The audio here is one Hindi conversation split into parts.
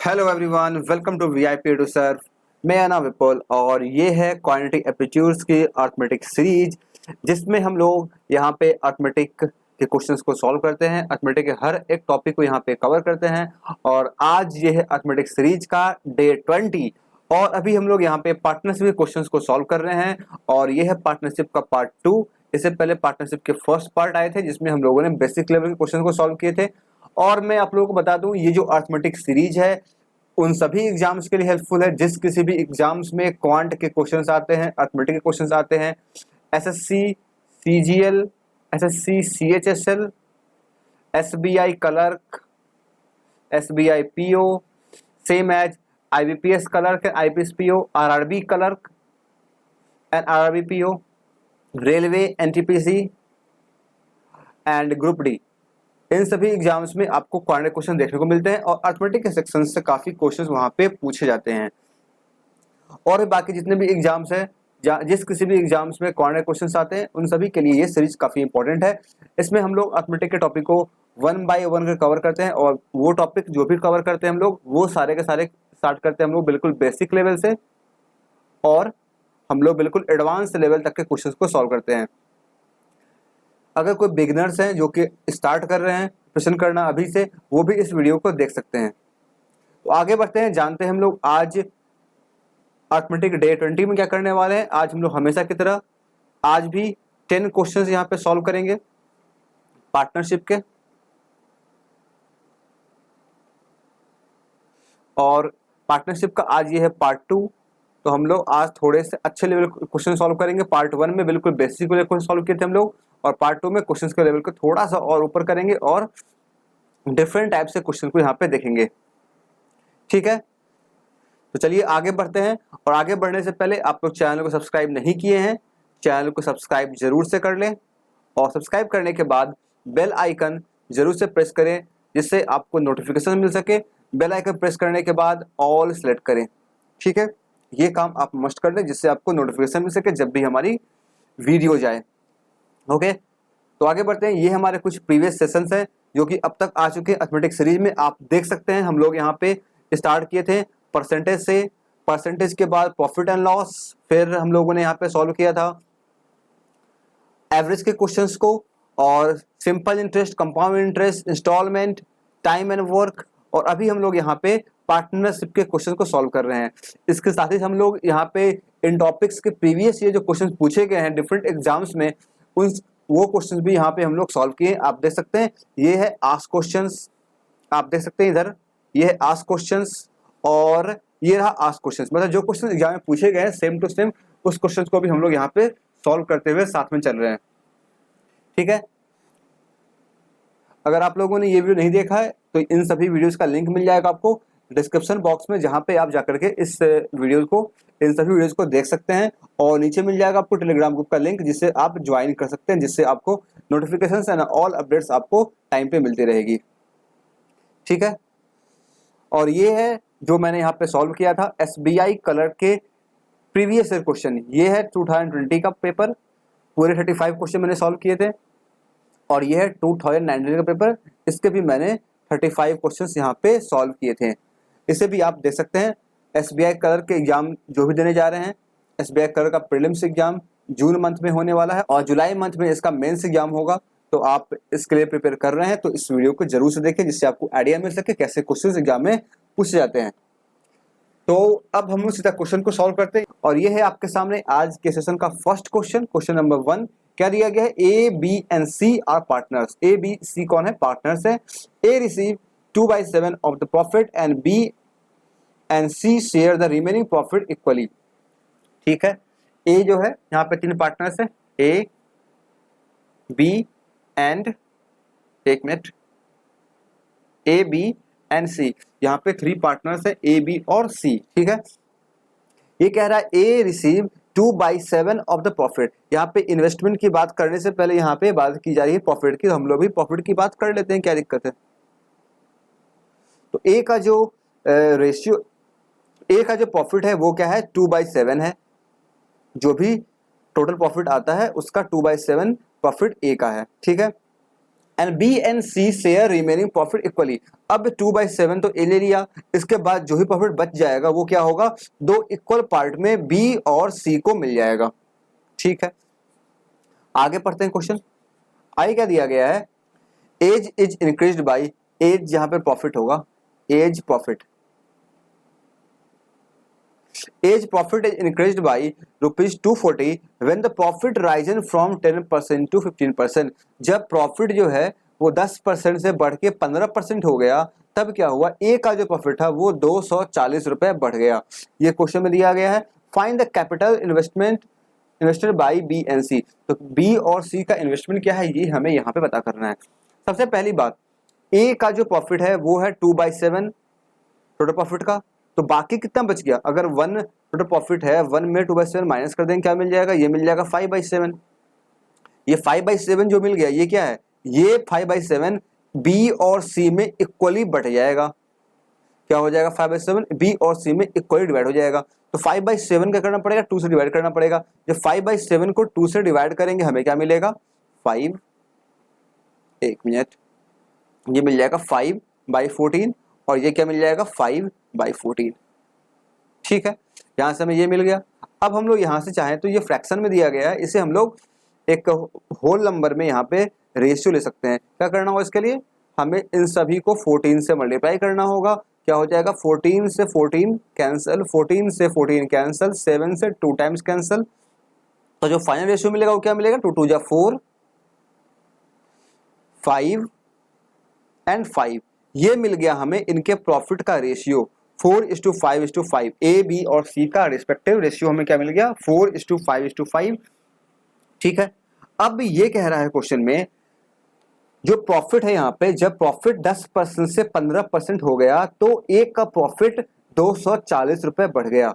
Hello everyone, welcome to VIP to serve. मैं नाम विपुल और ये है क्वांटिटी एप्टीट्यूड्स की अर्थमेटिक सीरीज, जिसमें हम लोग यहाँ पे अर्थमेटिक के क्वेश्चंस को सॉल्व करते हैं। अर्थमेटिक के हर एक टॉपिक को यहाँ पे कवर करते हैं और आज ये है अर्थमेटिक सीरीज का डे 20 और अभी हम लोग यहाँ पे पार्टनरशिप के क्वेश्चंस को सॉल्व कर रहे हैं और ये है पार्टनरशिप का पार्ट 2। इससे पहले पार्टनरशिप के फर्स्ट पार्ट आए थे जिसमें हम लोगों ने बेसिक लेवल के क्वेश्चन को सॉल्व किए थे। और मैं आप लोगों को बता दूं, ये जो अर्थमेटिक सीरीज है उन सभी एग्जाम्स के लिए हेल्पफुल है जिस किसी भी एग्जाम्स में क्वांट के क्वेश्चंस आते हैं, अर्थमेटिक के क्वेश्चंस आते हैं, SSC CGL, SSC CHSL, SBI clerk, SBI PO, same as IBPS clerk and IPS PO, RRB clerk and RRB PO, railway NTPC and group D. इन सभी एग्जाम्स में आपको क्वांटिटी क्वेश्चन देखने को मिलते हैं और अर्थमेटिक के सेक्शन से काफी क्वेश्चंस वहां पे पूछे जाते हैं। और बाकी जितने भी एग्जाम्स हैं, जिस किसी भी एग्जाम्स में क्वांटिटी क्वेश्चंस आते हैं उन सभी के लिए ये सीरीज काफी इंपॉर्टेंट है। इसमें हम लोग अर्थमेटिक के टॉपिक को 1 बाय 1 कवर करते हैं और वो टॉपिक जो भी कवर करते हैं हम लोग वो सारे के सारे स्टार्ट करते हैं हम लोग बिल्कुल बेसिक लेवल से और हम लोग बिल्कुल एडवांस लेवल तक के क्वेश्चंस को सॉल्व करते हैं। अगर कोई बिगिनर्स हैं जो कि स्टार्ट कर रहे हैं क्वेश्चन करना अभी से, वो भी इस वीडियो को देख सकते हैं। तो आगे बढ़ते हैं, जानते हैं हम लोग आज अर्थमेटिक डे 20 में क्या करने वाले हैं। आज हम लोग हमेशा की तरह आज भी 10 क्वेश्चंस यहाँ पे सॉल्व करेंगे पार्टनरशिप के। और पार्टनरशिप का आज ये है पार्ट 2। तो हम लोग आज थोड़े से अच्छे लेवल क्वेश्चन सॉल्व करेंगे। पार्ट 1 में बिल्कुल बेसिक लेवल क्वेश्चन सॉल्व किए थे हम लोग और पार्ट 2 में क्वेश्चन के लेवल को थोड़ा सा और ऊपर करेंगे और डिफरेंट टाइप से क्वेश्चन को यहाँ पे देखेंगे। ठीक है, तो चलिए आगे बढ़ते हैं। और आगे बढ़ने से पहले आप लोग चैनल को सब्सक्राइब नहीं किए हैं, चैनल को सब्सक्राइब जरूर से कर लें और सब्सक्राइब करने के बाद बेल आइकन जरूर से प्रेस करें जिससे आपको नोटिफिकेशन मिल सके। बेल आइकन प्रेस करने के बाद ऑल सेलेक्ट करें। ठीक है, ये काम आप मस्ट कर लें जिससे आपको नोटिफिकेशन मिल सके जब भी हमारी वीडियो जाए। ओके, तो आगे बढ़ते हैं। ये हमारे कुछ प्रीवियस सेशंस हैं जो कि अब तक आ चुके हैं अर्थमेटिक सीरीज में। आप देख सकते हैं हम लोग यहाँ पे स्टार्ट किए थे परसेंटेज से, परसेंटेज के बाद प्रॉफिट एंड लॉस, फिर हम लोगों ने यहाँ पे सॉल्व किया था एवरेज के क्वेश्चंस को और simple interest, compound interest, instalment, time and work. और अभी हम लोग यहाँ पे पार्टनरशिप के क्वेश्चन को सॉल्व कर रहे हैं। इसके साथ ही हम लोग यहाँ पे इन टॉपिक्स के प्रीवियस ये जो क्वेश्चन पूछे गए हैं डिफरेंट एग्जाम्स में उन वो क्वेश्चंस भी यहाँ पे हम लोग सॉल्व किए। आप देख सकते हैं ये है आस्क क्वेश्चंस, आप देख सकते हैं इधर ये है आस्क क्वेश्चंस और ये रहा आस्क क्वेश्चंस। मतलब जो क्वेश्चन एग्जाम में पूछे गए हैं सेम टू सेम उस क्वेश्चन को भी हम लोग यहाँ पे सॉल्व करते हुए साथ में चल रहे हैं। ठीक है, अगर आप लोगों ने ये वीडियो नहीं देखा है तो इन सभी वीडियोस का लिंक मिल जाएगा आपको डिस्क्रिप्शन बॉक्स में, जहाँ पे आप जाकर के इस वीडियो को, इन सभी वीडियोस को देख सकते हैं। और नीचे मिल जाएगा आपको टेलीग्राम ग्रुप का लिंक जिससे आप ज्वाइन कर सकते हैं, जिससे आपको नोटिफिकेशंस एंड ऑल अपडेट्स आपको टाइम पे मिलती रहेगी। ठीक है, और ये है जो मैंने यहाँ पे सॉल्व किया था एसबीआई क्लर्क के प्रीवियस ईयर क्वेश्चन। ये है 2020 का पेपर, पूरे 35 क्वेश्चन मैंने सॉल्व किए थे। और ये है 2019 का पेपर, इसके भी मैंने 35 क्वेश्चंस यहाँ पे सॉल्व किए थे। इसे भी आप देख सकते हैं। एसबीआई क्लर्क के एग्जाम जो भी देने जा रहे हैं, एसबीआई क्लर्क का प्रीलिम्स एग्जाम जून मंथ में होने वाला है और जुलाई मंथ में इसका मेंस एग्जाम होगा। तो आप इसके लिए प्रिपेयर कर रहे हैं तो इस वीडियो को जरूर से देखें जिससे आपको आइडिया मिल सके कैसे क्वेश्चन एग्जाम में पूछे जाते हैं। तो अब हम लोग सीधा क्वेश्चन को सॉल्व करते हैं और ये है आपके सामने आज के सेशन का फर्स्ट क्वेश्चन। क्वेश्चन नंबर 1 क्या दिया गया है, A B and C are partners. A B C कौन है, पार्टनर्स है। A receive 2/7 of the profit and B and C share the remaining profit equally. ठीक है, ए जो है यहाँ पे 3 पार्टनर्स है, ए बी एंड, एक मिनट, ए बी एंड सी, यहाँ पे 3 पार्टनर्स है ए बी और सी। ठीक है, ये कह रहा है A receive 2/7 of the profit. यहाँ पे इन्वेस्टमेंट की बात करने से पहले यहाँ पे बात की जा रही है प्रॉफिट की, तो हम लोग भी प्रॉफिट की बात कर लेते हैं, क्या दिक्कत है। तो ए का जो रेशियो, ए का जो प्रॉफिट है वो क्या है, 2/7 है। जो भी टोटल प्रॉफिट आता है उसका 2/7 प्रॉफिट ए का है। ठीक है, and B and C share remaining profit equally. अब 2/7 तो ए ले लिया, इसके बाद जो ही प्रॉफिट बच जाएगा वो क्या होगा, दो इक्वल पार्ट में बी और सी को मिल जाएगा। ठीक है, आगे पढ़ते हैं क्वेश्चन। आई क्या दिया गया है, A's is increased by, A's जहां पे प्रॉफिट होगा, A's profit, A's profit is increased by ₹240 when the profit risen from 10% to 15%। जब प्रॉफिट जो है वो 10% से बढ़ के 15% हो गया, तब क्या हुआ, ए का जो प्रॉफिट था वो 240 रुपए बढ़ गया। ये क्वेश्चन में दिया गया है, find the capital investment invested by B and C. तो बी और सी का इन्वेस्टमेंट क्या है ये हमें यहाँ पे पता करना है। सबसे पहली बात, ए का जो प्रॉफिट है वो है 2/7 टोटल प्रॉफिट का, तो बाकी कितना बच गया, अगर 1 टोटल प्रॉफिट है 1 में 2/7 माइनस कर देंगे, क्या मिल जाएगा, ये मिल जाएगा 5/7। ये 5/7 जो मिल गया ये क्या है, ये 5/7 बी और सी में इक्वली बट जाएगा। क्या हो जाएगा, 5/7 बी और सी में इक्वली डिवाइड हो जाएगा। तो 5/7 क्या करना पड़ेगा, 2 से डिवाइड करना पड़ेगा। जब 5/7 को 2 से डिवाइड करेंगे हमें क्या मिलेगा, 5, एक मिनट, ये मिल जाएगा 5/14 और ये क्या मिल जाएगा 5/14। ठीक है, यहां से हमें ये मिल गया। अब हम लोग यहां से चाहें तो ये फ्रैक्शन में दिया गया है, इसे हम लोग एक होल नंबर में यहाँ पे रेशियो ले सकते हैं। क्या करना होगा इसके लिए, हमें इन सभी को 14 से मल्टीप्लाई करना होगा। क्या हो जाएगा, 14 से 14 कैंसिल, 14 से 14 कैंसिल, 7 से 2 टाइम्स कैंसिल। तो जो फाइनल रेशियो मिलेगा वो क्या मिलेगा, 2 2 जा 4, 5 एंड 5। ये मिल गया हमें इनके प्रॉफिट का रेशियो 4:5:5। ए बी और सी का रिस्पेक्टिव रेशियो हमें क्या मिल गया, 4:5:5। ठीक है, अब ये कह रहा है क्वेश्चन में जो प्रॉफिट है यहाँ पे, जब प्रॉफिट 10% से 15% हो गया तो एक का प्रॉफिट 240 रुपए बढ़ गया।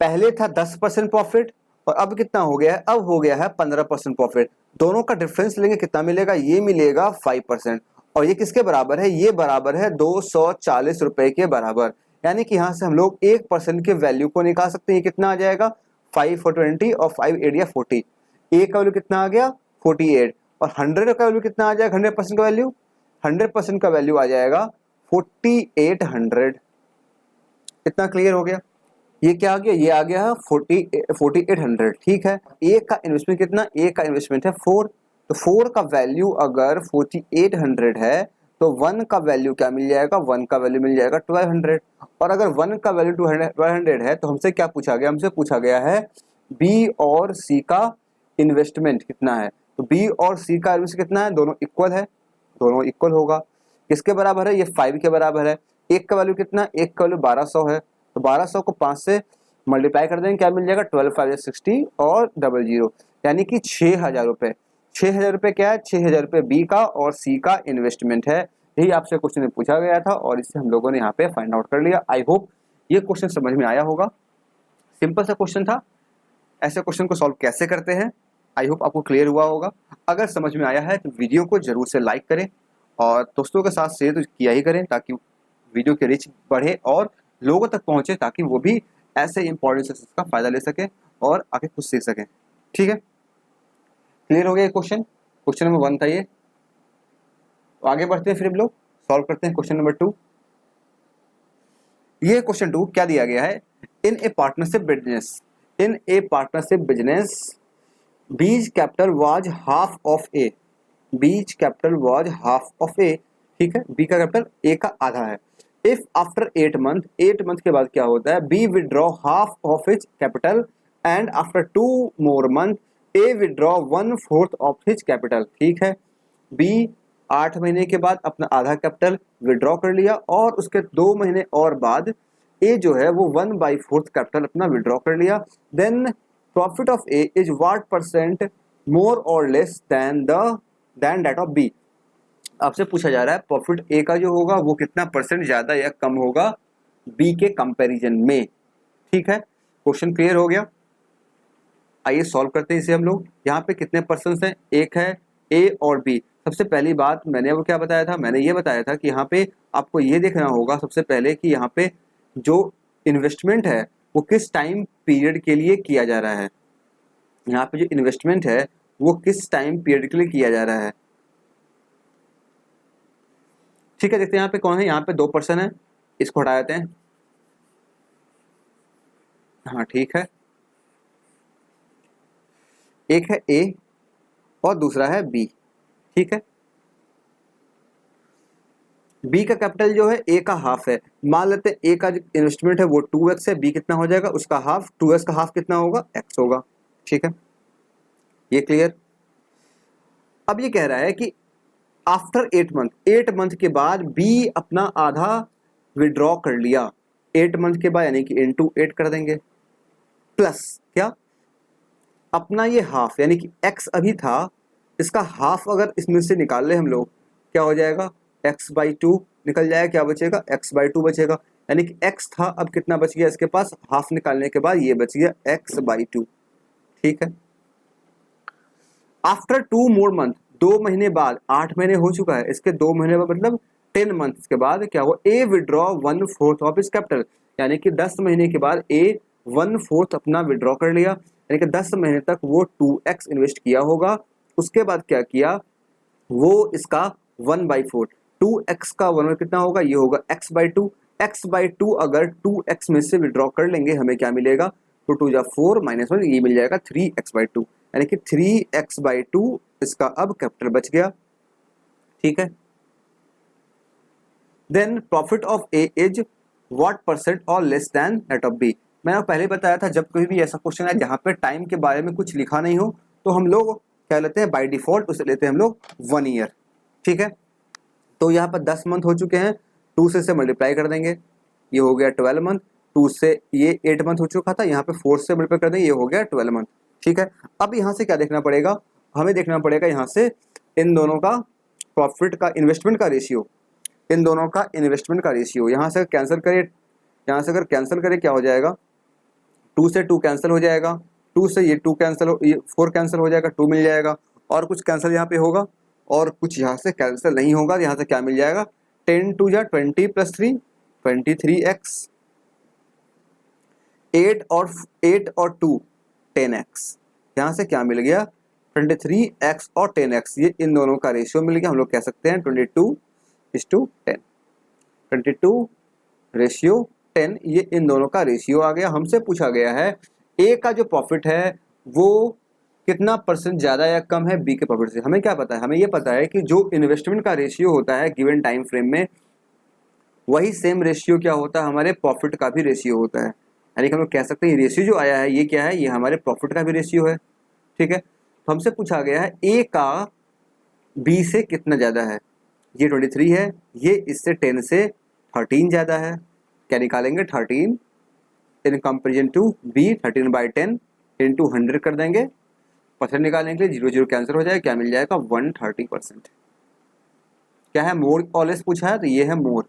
पहले था 10% प्रॉफिट और अब कितना हो गया है, अब हो गया है 15% प्रॉफिट। दोनों का डिफरेंस लेंगे कितना मिलेगा, ये मिलेगा 5%। और ये किसके बराबर है, ये बराबर है 240 रुपए के बराबर। यानी कि यहां से हम लोग 1% के वैल्यू को निकाल सकते हैं। ये कितना आ जाएगा, 5 for 20 और 5 8 या 40। ए का वैल्यू कितना आ गया 48 और 100 का वैल्यू कितना आ जाएगा, 100% का वैल्यू, 100% का वैल्यू आ जाएगा 4800। इतना क्लियर हो गया। ये क्या आ गया, ये आ गया 4800। ठीक है, ए का इन्वेस्टमेंट कितना, ए का इन्वेस्टमेंट है 4, तो 4 का वैल्यू अगर 4800 है तो 1 का वैल्यू क्या मिल जाएगा, 1 का वैल्यू मिल जाएगा 1200। और अगर 1 का वैल्यू 1200 है तो हमसे क्या पूछा गया, हमसे पूछा गया है बी और सी का इन्वेस्टमेंट कितना है। तो बी और सी का इन्वेस्टमेंट कितना है, दोनों इक्वल है, दोनों इक्वल होगा। किसके बराबर है, ये 5 के बराबर है। एक का वैल्यू कितना, एक का वैल्यू 1200 है, तो 1200 को 5 से मल्टीप्लाई कर देंगे, क्या मिल जाएगा 12 5 60 और 00, यानी कि 6000 रुपए। 6000 रुपए क्या है, 6000 रुपए बी का और सी का इन्वेस्टमेंट है। यही आपसे क्वेश्चन में पूछा गया था और इससे हम लोगों ने यहाँ पे फाइंड आउट कर लिया। आई होप ये क्वेश्चन समझ में आया होगा। सिंपल सा क्वेश्चन था, ऐसे क्वेश्चन को सॉल्व कैसे करते हैं आई होप आपको क्लियर हुआ होगा। अगर समझ में आया है तो वीडियो को जरूर से लाइक करें और दोस्तों के साथ शेयर तो किया ही करें, ताकि वीडियो की रीच बढ़े और लोगों तक पहुंचे, ताकि वो भी ऐसे इंपॉर्टेंट सेक्शंस का फायदा ले सकें और आगे कुछ सीख सकें। ठीक है, क्लियर हो गया क्वेश्चन, क्वेश्चन नंबर 1 था ये। तो आगे बढ़ते हैं, फिर हम लोग सॉल्व करते हैं क्वेश्चन नंबर 2। ये क्वेश्चन 2 क्या दिया गया है, in a partnership business, in a partnership business B's capital was half of A, B's capital was half of A. ठीक है, बी का कैपिटल ए का आधा है। इफ आफ्टर 8 मंथ, 8 मंथ के बाद क्या होता है, B withdraw half of his capital and after 2 more month A withdraw 1/4 of his capital. ठीक है, बी 8 महीने के बाद अपना आधा कैपिटल विड्रॉ कर लिया और उसके 2 महीने और बाद ए जो है वो 1/4 कैपिटल अपना विड्रॉ कर लिया। Then profit of A is what percent more और less than that of B. आपसे पूछा जा रहा है प्रॉफिट ए का जो होगा वो कितना परसेंट ज्यादा या कम होगा बी के कंपैरिजन में। ठीक है, क्वेश्चन क्लियर हो गया। आइए सॉल्व करते हैं इसे हम लोग। यहाँ पे कितने पर्सन हैं, एक है ए और बी। सबसे पहली बात मैंने वो क्या बताया था, मैंने ये बताया था कि यहाँ पे आपको ये देखना होगा सबसे पहले कि यहाँ पे जो इन्वेस्टमेंट है वो किस टाइम पीरियड के लिए किया जा रहा है। यहाँ पे जो इन्वेस्टमेंट है वो किस टाइम पीरियड के लिए किया जा रहा है। ठीक है, देखते हैं यहाँ पे कौन है, यहाँ पे 2 पर्सन है, इसको हटा देते हैं। हाँ ठीक है, एक है ए और दूसरा है बी। ठीक है, बी का कैपिटल जो है ए का हाफ है। मान लेते हैं ए का जो इन्वेस्टमेंट है वो 2x है, बी कितना हो जाएगा उसका हाफ, 2x का हाफ कितना होगा, x होगा। ठीक है, ये क्लियर। अब ये कह रहा है कि आफ्टर 8 मंथ, 8 मंथ के बाद बी अपना आधा विड्रॉ कर लिया, 8 मंथ के बाद, यानी कि इनटू 8 कर देंगे, प्लस क्या, अपना ये हाफ यानी कि x अभी था, इसका हाफ अगर इसमें से निकाल ले हम लोग, क्या हो जाएगा, x/2 निकल जाएगा, क्या बचेगा, x/2 बचेगा। यानी कि x था, अब कितना बच गया इसके पास, हाफ निकालने के बाद ये बच गया x/2। ठीक है, आफ्टर 2 more month, 2 महीने बाद, 8 महीने हो चुका है, इसके 2 महीने बाद मतलब 10 months के बाद क्या हुआ, ए विड्रॉ 1/4 ऑफ इस कैपिटल, यानी कि 10 महीने के बाद ए 1/4 अपना विड्रॉ कर लिया, यानी कि 10 महीने तक वो 2x इन्वेस्ट किया होगा। उसके बाद क्या किया, वो इसका 1/4, 2x का 1 कितना होगा, ये होगा x/2, x/2 अगर 2x में से विड्रॉ कर लेंगे हमें क्या मिलेगा, तो 2 जा 4 -1 ये मिल जाएगा 3x/2, यानी कि 3x/2 इसका अब कैपिटल बच गया। ठीक है, then profit of A is what percent और less than that of B. मैंने पहले बताया था जब कोई भी ऐसा क्वेश्चन है जहां पे टाइम के बारे में कुछ लिखा नहीं हो तो हम लोग क्या लेते हैं, बाय डिफॉल्ट उसे लेते हैं हम लोग 1 ईयर। ठीक है, तो यहाँ पर 10 मंथ हो चुके हैं, 2 से मल्टीप्लाई कर देंगे, ये हो गया 12 मंथ, 2 से ये 8 मंथ हो चुका था, यहाँ पे 4 से मल्टीप्लाई कर देंगे, ये हो गया 12 मंथ। ठीक है, अब यहाँ से क्या देखना पड़ेगा, हमें देखना पड़ेगा यहाँ से इन दोनों का प्रॉफिट का इन्वेस्टमेंट का रेशियो, इन दोनों का इन्वेस्टमेंट का रेशियो। यहाँ से कैंसिल करें, यहाँ से अगर कैंसिल करें क्या हो जाएगा, 2 से 2 कैंसिल हो जाएगा, 2 से ये 2 कैंसिल हो, ये 4 कैंसिल हो जाएगा, 2 मिल जाएगा, और कुछ कैंसिल यहाँ पे होगा और कुछ यहाँ से कैंसिल नहीं होगा। यहाँ से क्या मिल जाएगा, 10 जा 20 + 3 23x, 8 और 2 10x, यहाँ से क्या मिल गया 23x और 10x, ये इन दोनों का रेशियो मिल गया। हम लोग कह सकते हैं 22:10, 22 रेशियो 10, ये इन दोनों का रेशियो आ गया। हमसे पूछा गया है ए का जो प्रॉफिट है वो कितना परसेंट ज़्यादा या कम है बी के प्रॉफिट से। हमें क्या पता है, हमें ये पता है कि जो इन्वेस्टमेंट का रेशियो होता है गिवन टाइम फ्रेम में, वही सेम रेशियो क्या होता है, हमारे प्रॉफिट का भी रेशियो होता है। यानी कि हम लोग कह सकते हैं रेशियो जो आया है ये क्या है, ये हमारे प्रॉफिट का भी रेशियो है। ठीक है, तो हमसे पूछा गया है ए का बी से कितना ज़्यादा है, ये 23 है, ये इससे 10 से 13 ज़्यादा है, क्या निकालेंगे 13 in comparison to B, 13/10 into 100 कर देंगे, परसेंट निकालने के लिए 0 0 कैंसिल हो जाएगा, क्या मिल जाएगा 130%। क्या है, मोर और लेस पूछा है तो ये है मोर,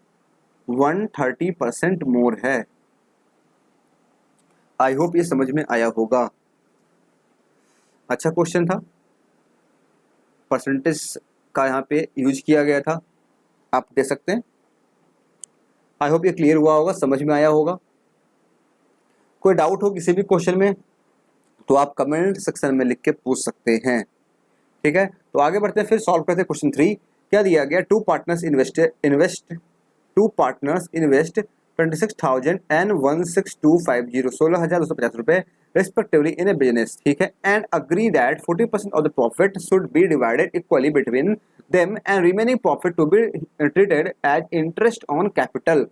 130% मोर है। आई होप ये समझ में आया होगा, अच्छा क्वेश्चन था, परसेंटेज का यहाँ पे यूज किया गया था, आप दे सकते हैं। आई होप ये क्लियर हुआ होगा, समझ में आया होगा। कोई डाउट हो किसी भी क्वेश्चन में तो आप कमेंट सेक्शन में लिख के पूछ सकते हैं। ठीक है, तो आगे बढ़ते हैं, फिर सॉल्व करते हैं क्वेश्चन 3। क्या दिया गया, टू पार्टनर्स इन्वेस्ट 26,000 and 16,250 16,250 रुपए रेस्पेक्टिवली इन ए बिजनेस। ठीक है, and agree that 40% of the profit should be divided equally between them and remaining profit to be treated as interest on capital.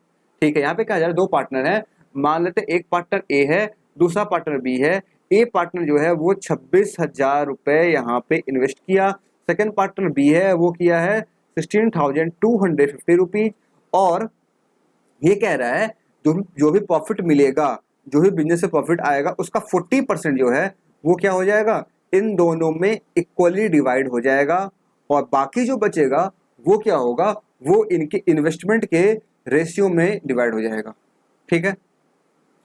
ठीक है, यहाँ पे क्या जा रहा है, दो पार्टनर है, मान लेते एक पार्टनर ए है, दूसरा पार्टनर बी है। ए पार्टनर जो है वो 26,000 रुपए यहाँ पे इन्वेस्ट किया, सेकेंड पार्टनर बी है वो किया है 16,250 रुपीज, और ये कह रहा है जो भी प्रॉफिट मिलेगा, जो भी बिजनेस से प्रॉफिट आएगा उसका 40% जो है वो क्या हो जाएगा, इन दोनों में इक्वली डिवाइड हो जाएगा, और बाकी जो बचेगा वो क्या होगा, वो इनके इन्वेस्टमेंट के रेशियो में डिवाइड हो जाएगा। ठीक है,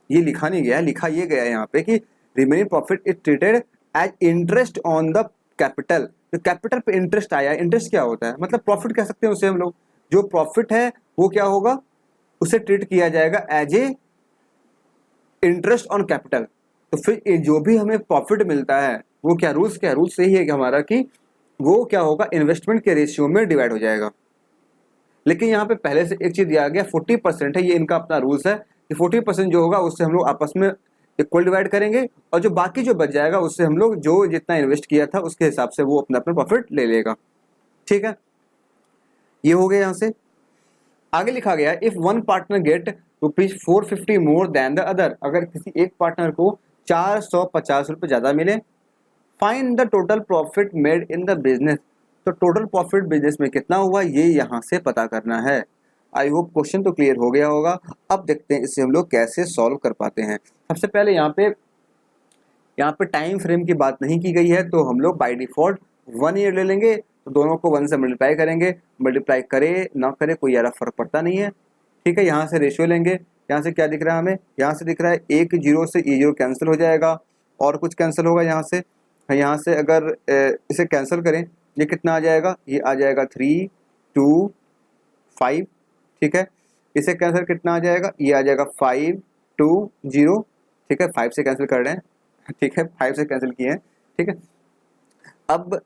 ये लिखा नहीं गया, लिखा ये गया है यहाँ पे कि remaining profit is treated as interest on the capital. तो कैपिटल पे इंटरेस्ट आया, इंटरेस्ट क्या होता है, मतलब प्रॉफिट कह सकते हैं उसे हम लोग, जो प्रॉफिट है वो क्या होगा, उसे ट्रीट किया जाएगा as a interest on capital. तो फिर जो भी हमें प्रॉफिट मिलता है वो क्या, रूल्स यही है कि हमारा कि वो क्या होगा, इन्वेस्टमेंट के रेशियो में डिवाइड हो जाएगा। लेकिन यहाँ पे पहले से एक चीज दिया गया 40% है, ये इनका अपना रूल्स है कि 40% जो होगा उससे हम लोग आपस में इक्वल डिवाइड करेंगे और जो बाकी जो बच जाएगा उससे हम लोग जो जितना इन्वेस्ट किया था उसके हिसाब से वो अपना अपना प्रॉफिट ले लेगा। ठीक है, ये हो गया। यहाँ से आगे लिखा गया if one partner get ₹450 more than the other, अगर किसी एक पार्टनर को 450 रुपये ज्यादा मिले, find the total profit made in the business, तो टोटल प्रॉफिट बिजनेस में कितना हुआ ये यहाँ से पता करना है। आई होप क्वेश्चन तो क्लियर हो गया होगा। अब देखते हैं इसे हम लोग कैसे सॉल्व कर पाते हैं। सबसे पहले यहाँ पे टाइम फ्रेम की बात नहीं की गई है, तो हम लोग बाय डिफॉल्ट 1 ईयर ले लेंगे, तो दोनों को 1 से मल्टीप्लाई करेंगे, मल्टीप्लाई करे ना करे कोई ज़्यादा फर्क पड़ता नहीं है। ठीक है, यहाँ से रेशियो लेंगे, यहाँ से क्या दिख रहा है हमें, यहाँ से दिख रहा है 1 0 से ये 0 कैंसिल हो जाएगा और कुछ कैंसिल होगा यहाँ से अगर इसे कैंसिल करें ये कितना आ जाएगा, ये आ जाएगा 3 2 5। ठीक है, इसे कैंसिल कितना आ जाएगा, ये आ जाएगा 5 2 0। ठीक है, 5 से कैंसिल कर रहे हैं। ठीक है, 5 से कैंसिल किए हैं। ठीक है, अब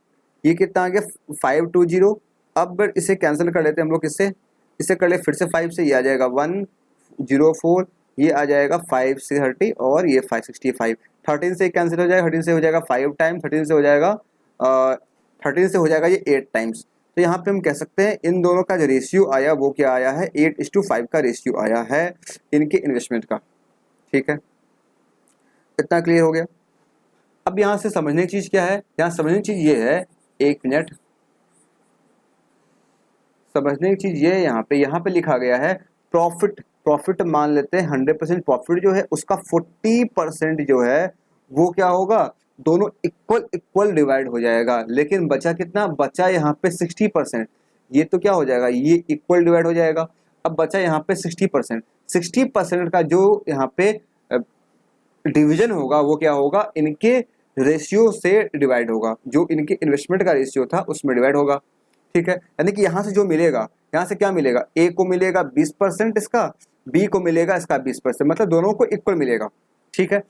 ये कितना आ गया 5 2 0। अब इसे कैंसिल कर लेते हैं हम लोग, इसे कर ले फिर से 5 से, ये आ जाएगा 1 0 4, ये आ जाएगा 5 से 30 और ये 565। 13 से कैंसिल हो जाएगा, 13 से हो जाएगा 5 टाइम, 13 से हो जाएगा 13 से हो जाएगा ये 8 टाइम्स। तो यहाँ पे हम कह सकते हैं इन दोनों का जो रेशियो आया वो क्या आया है, 8:5 का रेशियो आया है इनके इन्वेस्टमेंट का। ठीक है, इतना क्लियर हो गया। अब यहाँ से समझने की चीज क्या है, यहाँ समझने की चीज ये है, एक मिनट, समझने की चीज ये है, यहाँ पे लिखा गया है प्रॉफिट मान लेते हैं 100% प्रॉफिट जो है उसका 40% जो है वो क्या होगा, दोनों इक्वल डिवाइड हो जाएगा। लेकिन बचा कितना, बचा यहाँ पे 60%, ये तो क्या हो जाएगा, ये इक्वल डिवाइड हो जाएगा। अब बचा यहाँ पे 60% का जो यहाँ पे डिवीजन होगा वो क्या होगा, इनके रेशियो से डिवाइड होगा, जो इनके इन्वेस्टमेंट का रेशियो था उसमें डिवाइड होगा। ठीक है, यानी कि यहाँ से जो मिलेगा, यहाँ से क्या मिलेगा, ए को मिलेगा 20% इसका, बी को मिलेगा इसका 20%, मतलब दोनों को इक्वल मिलेगा। ठीक है,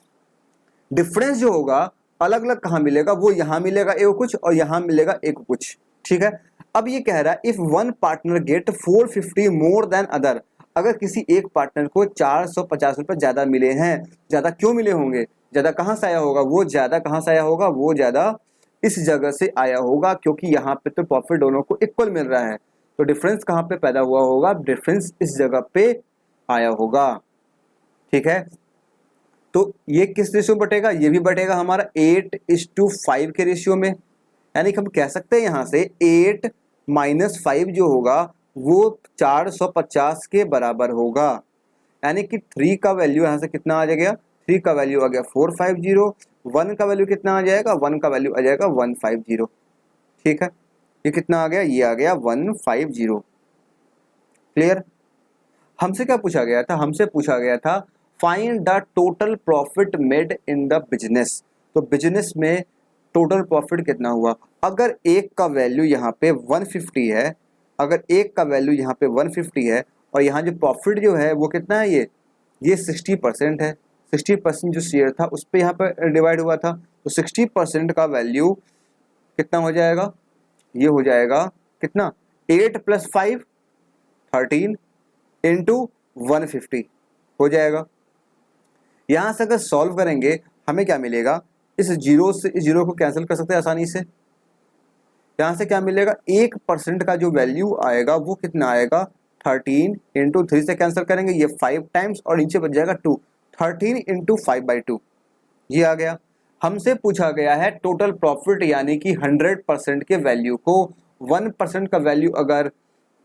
डिफरेंस जो होगा अलग अलग कहाँ मिलेगा, वो यहाँ मिलेगा ए को कुछ और यहाँ मिलेगा ए को कुछ। ठीक है, अब ये कह रहा है if one partner get 450 more than other, अगर किसी एक पार्टनर को 450 रुपये ज्यादा मिले हैं, ज्यादा क्यों मिले होंगे, ज्यादा कहाँ से आया होगा, वो ज्यादा कहाँ से आया होगा, वो ज्यादा इस जगह से आया होगा क्योंकि यहाँ पे तो प्रॉफिट दोनों को इक्वल मिल रहा है, तो डिफरेंस कहाँ पे पैदा हुआ होगा, डिफरेंस इस जगह पे आया होगा। ठीक है, तो ये किस रेशियो में बटेगा, ये भी बटेगा हमारा 8:5 के रेशियो में। यानी कि हम कह सकते हैं यहाँ से 8 - 5 जो होगा वो 450 के बराबर होगा। यानी कि 3 का वैल्यू यहाँ से कितना आ जाएगा, 3 का वैल्यू आ गया 450, 1 का वैल्यू कितना आ जाएगा, 1 का वैल्यू आ जाएगा 150। ठीक है, ये कितना आ गया, ये आ गया 150। क्लियर। हमसे क्या पूछा गया था, हमसे पूछा गया था find the total profit made in the business, तो बिजनेस में टोटल प्रॉफिट कितना हुआ। अगर एक का वैल्यू यहाँ पे 150 है, अगर एक का वैल्यू यहाँ पे 150 है और यहाँ जो प्रॉफिट जो है वो कितना है, ये 60% है, 60% जो शेयर था उस पर यहाँ पर डिवाइड हुआ था, तो 60% का वैल्यू कितना हो जाएगा, ये हो जाएगा कितना, 8 + 5 13 इंटू 150 हो जाएगा। यहाँ से अगर सॉल्व करेंगे हमें क्या मिलेगा, इस जीरो से इस जीरो को कैंसिल कर सकते हैं आसानी से। यहाँ से क्या मिलेगा, 1% का जो वैल्यू आएगा वो कितना आएगा, 13 इंटू 3 से कैंसिल करेंगे ये 5 टाइम्स और नीचे बच जाएगा 2, 13 इंटू 5/2 ये आ गया। हमसे पूछा गया है टोटल प्रॉफिट, यानी कि 100% के वैल्यू को 1% का वैल्यू अगर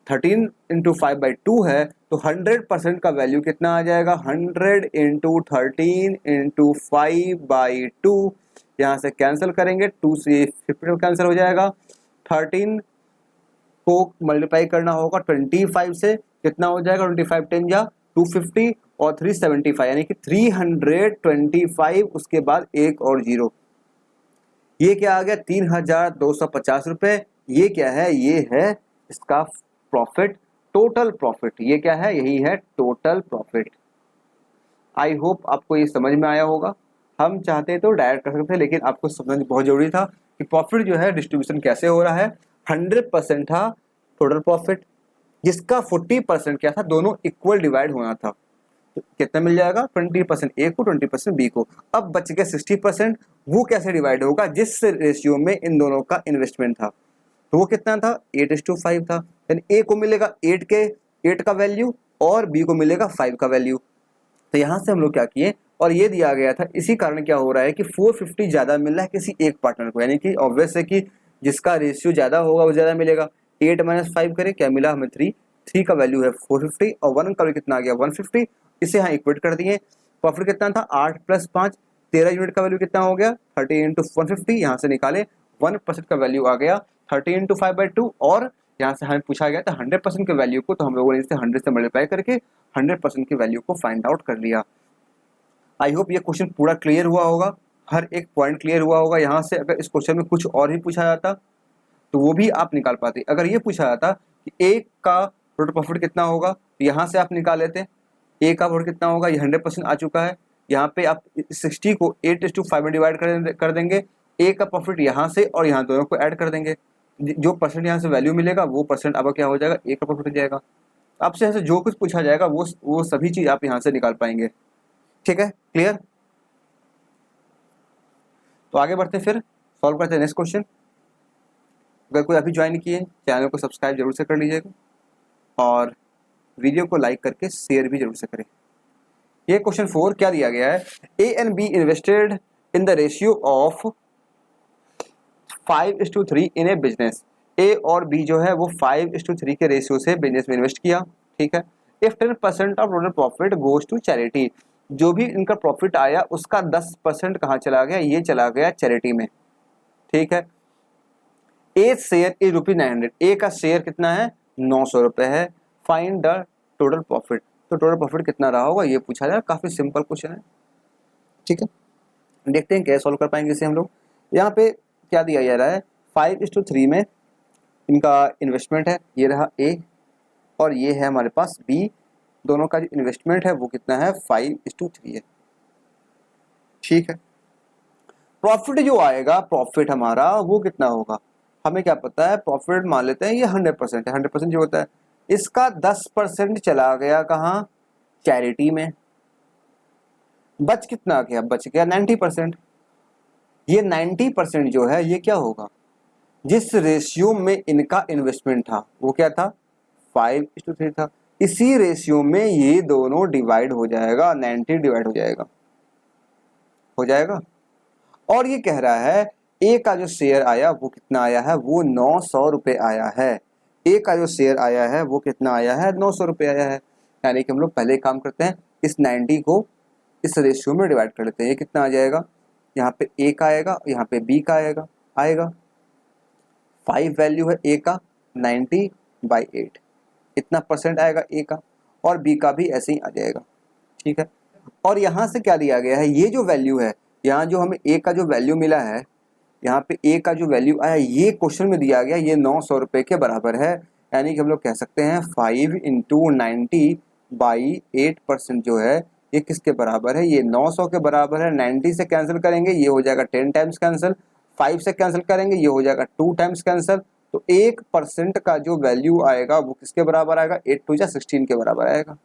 13 इंटू 5/2 है तो 100% का वैल्यू कितना आ जाएगा, 100 इंटू 13 इंटू 5/2। यहाँ से कैंसिल करेंगे, 2 से 50 कैंसिल हो जाएगा, 13 को मल्टीप्लाई करना होगा 25 से, कितना हो जाएगा 25 10 जा 250 और 375, यानी कि 325, उसके बाद एक और जीरो, ये क्या आ गया 3250 रुपये। ये क्या है, ये है इसका प्रॉफिट, टोटल प्रॉफिट, ये क्या है, यही है टोटल प्रॉफिट। आई होप आपको ये समझ में आया होगा। हम चाहते तो डायरेक्ट कर सकते थे, लेकिन आपको समझना बहुत जरूरी था कि प्रॉफिट जो है डिस्ट्रीब्यूशन कैसे हो रहा है। 100% था टोटल प्रॉफिट, जिसका 40% क्या था, दोनों इक्वल डिवाइड होना था। तो कितना मिल जाएगा, 20% ए को 20% बी को। अब बच गया 60%, वो कैसे डिवाइड होगा, जिस रेशियो में इन दोनों का इन्वेस्टमेंट था। तो वो कितना था, 8:5 था। यानी ए को मिलेगा 8 का वैल्यू और बी को मिलेगा 5 का वैल्यू। तो यहाँ से हम लोग क्या किए, और ये दिया गया था, इसी कारण क्या हो रहा है कि 450 ज़्यादा मिल रहा है किसी एक पार्टनर को, यानी कि ऑब्वियस है कि जिसका रेशियो ज़्यादा होगा वो ज़्यादा मिलेगा। 8 - 5 करें, क्या मिला हमें 3 का वैल्यू है 450 और 1 का कितना आ गया 150। इसे यहाँ इक्वेट कर दिए। प्रॉफिट कितना था, 8 + 5 13 यूनिट का वैल्यू कितना हो गया 30 × 150। यहाँ से निकाले 1% का वैल्यू आ गया 30 × 5/2। और यहाँ से हमें पूछा गया था 100% के वैल्यू को, तो हम लोगों ने इसे 100 से मल्टीप्लाई करके 100% की वैल्यू को फाइंड आउट कर लिया। आई होप ये क्वेश्चन पूरा क्लियर हुआ होगा, हर एक पॉइंट क्लियर हुआ होगा। यहाँ से अगर इस क्वेश्चन में कुछ और भी पूछा जाता तो वो भी आप निकाल पाते। अगर ये पूछा जाता कि ए का टोटल प्रॉफिट कितना होगा, तो यहाँ से आप निकाल लेते। ए का प्रॉफिट कितना होगा, ये 100% आ चुका है। यहाँ पे आप 60 को 8:5 में डिवाइड कर देंगे। ए का प्रॉफिट यहाँ से और यहाँ दोनों को ऐड कर देंगे। जो परसेंट यहाँ से वैल्यू मिलेगा वो परसेंट अब क्या हो जाएगा, ए का प्रॉफिट हो जाएगा। आपसे यहाँ से जो कुछ पूछा जाएगा वो सभी चीज़ आप यहाँ से निकाल पाएंगे। ठीक है, क्लियर। तो आगे बढ़ते फिर सॉल्व करते हैं नेक्स्ट क्वेश्चन। अगर कोई अभी ज्वाइन किए चैनल को सब्सक्राइब जरूर से कर लीजिएगा और वीडियो को लाइक करके शेयर भी जरूर से करें। ये क्वेश्चन 4 क्या दिया गया है, A and B invested in the ratio of 5:3 in a business. A और बी जो है वो 5:3 के रेशियो से बिजनेस में इन्वेस्ट किया। ठीक है, if 10% of total profit goes to charity, जो भी इनका प्रॉफिट आया उसका 10% कहाँ चला गया, ये चला गया चैरिटी में। ठीक है, ए शेयर इज ₹900, ए का शेयर कितना है 900 रुपये है। फाइंड द टोटल प्रॉफिट, तो टोटल प्रॉफिट कितना रहा होगा ये पूछा जाए। काफी सिंपल क्वेश्चन है। ठीक है, देखते हैं कैसे सॉल्व कर पाएंगे इसे हम लोग। यहाँ पे क्या दिया जा रहा है, 5:3 में इनका इन्वेस्टमेंट है, ये रहा ए और ये है हमारे पास बी। दोनों का जो इन्वेस्टमेंट है वो कितना है 5:3 है। ठीक है, प्रॉफिट जो आएगा, प्रॉफिट हमारा वो कितना होगा, हमें क्या पता है, प्रॉफिट मान लेते हैं ये 100% है। 100% जो होता है, इसका 10% चला गया कहाँ, चैरिटी में। बच कितना गया, बच गया 90%। ये 90% जो है ये क्या होगा, जिस रेशियो में इनका इन्वेस्टमेंट था वो क्या था 5:3 था। इसी रेशियो में ये दोनों डिवाइड हो जाएगा, 90 डिवाइड हो जाएगा। और ये कह रहा है ए का जो शेयर आया वो कितना आया है, वो 900 रुपये आया है। ए का जो शेयर आया है वो कितना आया है, 900 रुपये आया है। यानी कि हम लोग पहले काम करते हैं, इस 90 को इस रेशियो में डिवाइड कर लेते हैं। ये कितना आ जाएगा, यहाँ पे ए का आएगा, यहाँ पे बी का आएगा 5 वैल्यू है ए का, 90/8 इतना परसेंट आएगा ए का, और बी का भी ऐसे ही आ जाएगा। ठीक है, और यहाँ से क्या दिया गया है, ये जो वैल्यू है, यहाँ जो हमें ए का जो वैल्यू मिला है, यहाँ पे ए का जो वैल्यू आया ये क्वेश्चन में दिया गया, ये 900 रुपये के बराबर है। यानी कि हम लोग कह सकते हैं 5 × 90/8% जो है ये किसके बराबर है, ये 900 के बराबर है। 90 से कैंसिल करेंगे ये हो जाएगा 10 टाइम्स कैंसिल, 5 से कैंसिल करेंगे ये हो जाएगा 2 टाइम्स कैंसिल। तो 1% का जो वैल्यू आएगा वो किसके बराबर आएगा, 8 × 2 = 16 के बराबर आएगा।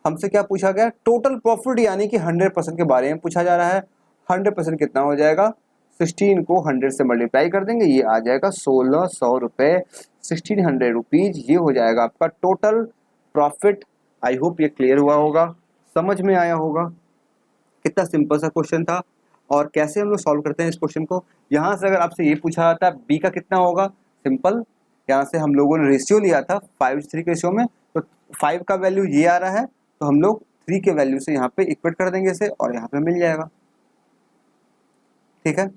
हमसे क्या पूछा गया, टोटल प्रॉफिट, यानी कि 100% के बारे में पूछा जा रहा है। 100% कितना हो जाएगा, 16 को 100 से मल्टीप्लाई कर देंगे, ये आ जाएगा 1600 रुपये, 1600 रुपीज। ये हो जाएगा आपका टोटल प्रॉफिट। आई होप ये क्लियर हुआ होगा, समझ में आया होगा। कितना सिंपल सा क्वेश्चन था, और कैसे हम लोग सॉल्व करते हैं इस क्वेश्चन को। यहाँ से अगर आपसे ये पूछा जाता है बी का कितना होगा, सिंपल, यहाँ से हम लोगों ने रेशियो लिया था 5:3 के रेशियो में, तो 5 का वैल्यू ये आ रहा है, तो हम लोग 3 के वैल्यू से यहाँ पे इक्वेट कर देंगे इसे, और यहाँ पे मिल जाएगा। ठीक है, तो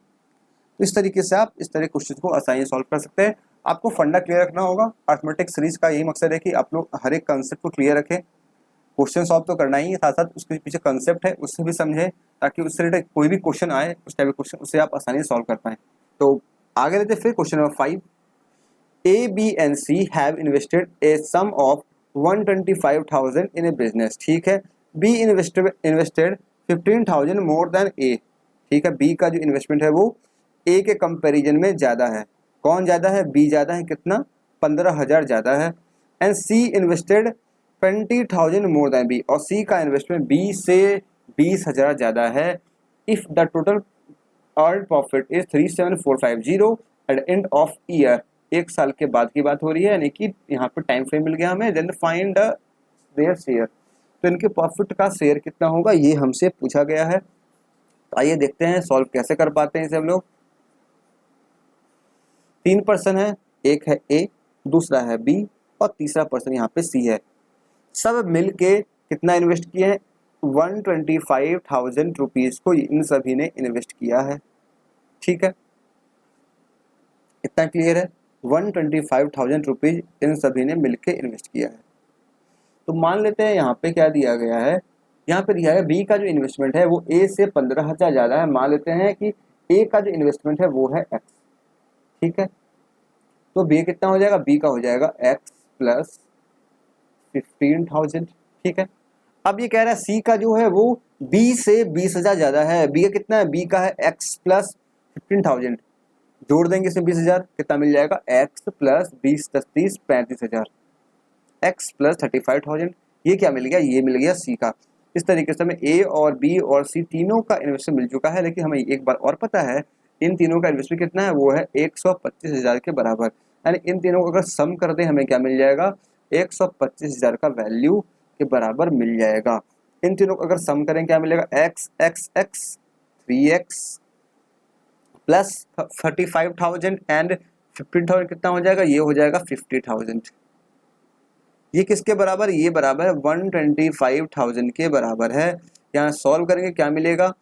इस तरीके से आप इस तरह क्वेश्चन को आसानी से सॉल्व कर सकते हैं। आपको फंडा क्लियर रखना होगा। अर्थमेटिक सीरीज का यही मकसद है कि आप लोग हर एक कंसेप्ट को क्लियर रखें। क्वेश्चन सॉल्व तो करना ही है, साथ साथ उसके पीछे कंसेप्ट है उससे भी समझें, ताकि उससे रिलेटेड कोई भी क्वेश्चन आए, उस टाइप के क्वेश्चन उसे आप आसानी से सॉल्व कर पाएँ। तो आगे लेते फिर question number 5। A, B and C have invested a sum of 125,000 in a business। ठीक है, B invested 15,000 more than A। ठीक है, B का जो इन्वेस्टमेंट है वो A के कंपैरिजन में ज़्यादा है। कौन ज़्यादा है, B ज़्यादा है, कितना, 15,000 ज़्यादा है। And C invested 20,000 more than B, और सी का इन्वेस्टमेंट बी से 20,000 ज़्यादा है। If the total earn profit is 37450 at end of year, एक साल के बाद की बात हो रही है, यानी कि यहाँ पे टाइम फ्रेम मिल गया हमें। देन फाइंड देयर शेयर, तो इनके प्रॉफिट का शेयर कितना होगा ये हमसे पूछा गया है। तो आइए देखते हैं सॉल्व कैसे कर पाते हैं इसे हम लोग। 3 पर्सन है, एक है ए, दूसरा है बी और तीसरा पर्सन यहाँ पे सी है। सब मिल के कितना इन्वेस्ट किए हैं, 125,000 रुपीज़ को इन सभी ने इन्वेस्ट किया है। ठीक है, इतना क्लियर है। 125,000 रुपीज़ इन सभी ने मिलके इन्वेस्ट किया है। तो मान लेते हैं यहाँ पे क्या दिया गया है, यहाँ पे दिया है बी का जो इन्वेस्टमेंट है वो ए से 15,000 ज़्यादा है। मान लेते हैं कि ए का जो इन्वेस्टमेंट है वो है एक्स। ठीक है, तो बी कितना हो जाएगा, बी का हो जाएगा एक्स प्लस 15,000। ठीक है, अब ये कह रहा है सी का जो है वो बी से 20,000 ज़्यादा है। बी का कितना है, बी का है एक्स प्लस 15,000, जोड़ देंगे इसमें 20,000, कितना मिल जाएगा, एक्स प्लस 20 + 30 35,000, एक्स प्लस 35,000। ये क्या मिल गया, ये मिल गया सी का। इस तरीके से हमें ए और बी और सी तीनों का इन्वेस्टमेंट मिल चुका है। लेकिन हमें एक बार और पता है, इन तीनों का इन्वेस्टमेंट कितना है, वो है 125,000 के बराबर। यानी इन तीनों को अगर सम कर दें हमें क्या मिल जाएगा, 125,000 का वैल्यू के बराबर मिल जाएगा। इन तीनों को अगर सम करें क्या मिलेगा, x x x 3x plus 35,000 and 15,000 कितना हो जाएगा, ये हो जाएगा 50,000। ये किसके बराबर, ये बराबर है 125,000 के बराबर है। यहाँ सॉल्व करेंगे क्या मिलेगा,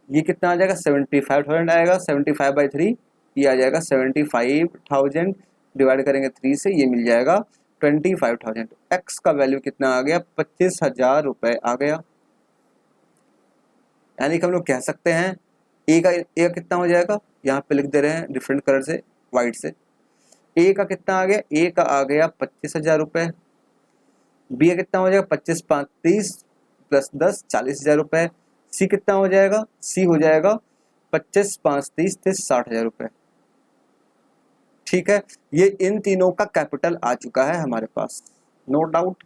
ये कितना आ जाएगा, 75,000 आएगा। 75/3 ये आ जाएगा 75,000, डिवाइड करेंगे 3 से, ये मिल जाएगा 25,000। एक्स का वैल्यू कितना आ गया, 25,000 रुपये आ गया। यानी कि हम लोग कह सकते हैं ए का कितना हो जाएगा, यहाँ पे लिख दे रहे हैं डिफरेंट कलर से, वाइट से। ए का कितना आ गया, ए का आ गया 25,000 रुपये। बी का कितना हो जाएगा, 25 × 5 = 30 + 10 = 40,000 रुपये। सी कितना हो जाएगा, सी हो जाएगा 25 × 5 = 30 = 60,000 रुपये। ठीक है, ये इन तीनों का कैपिटल आ चुका है हमारे पास, नो डाउट।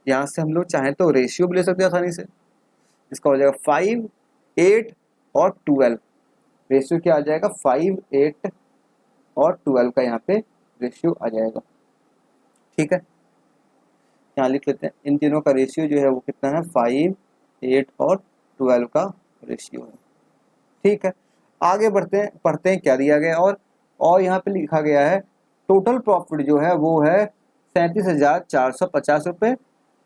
यहाँ से हम लोग चाहें तो रेशियो भी ले सकते हैं आसानी से। इसका हो जाएगा 5, 8 और 12। रेशियो क्या आ जाएगा, 5, 8 और 12 का यहाँ पे रेशियो आ जाएगा। ठीक है, यहाँ लिख लेते हैं, इन तीनों का रेशियो जो है वो कितना है, 5, 8 और 12 का रेशियो है। ठीक है, आगे पढ़ते हैं क्या दिया गया। और यहाँ पे लिखा गया है टोटल प्रॉफिट जो है वो है 37,450 रुपये।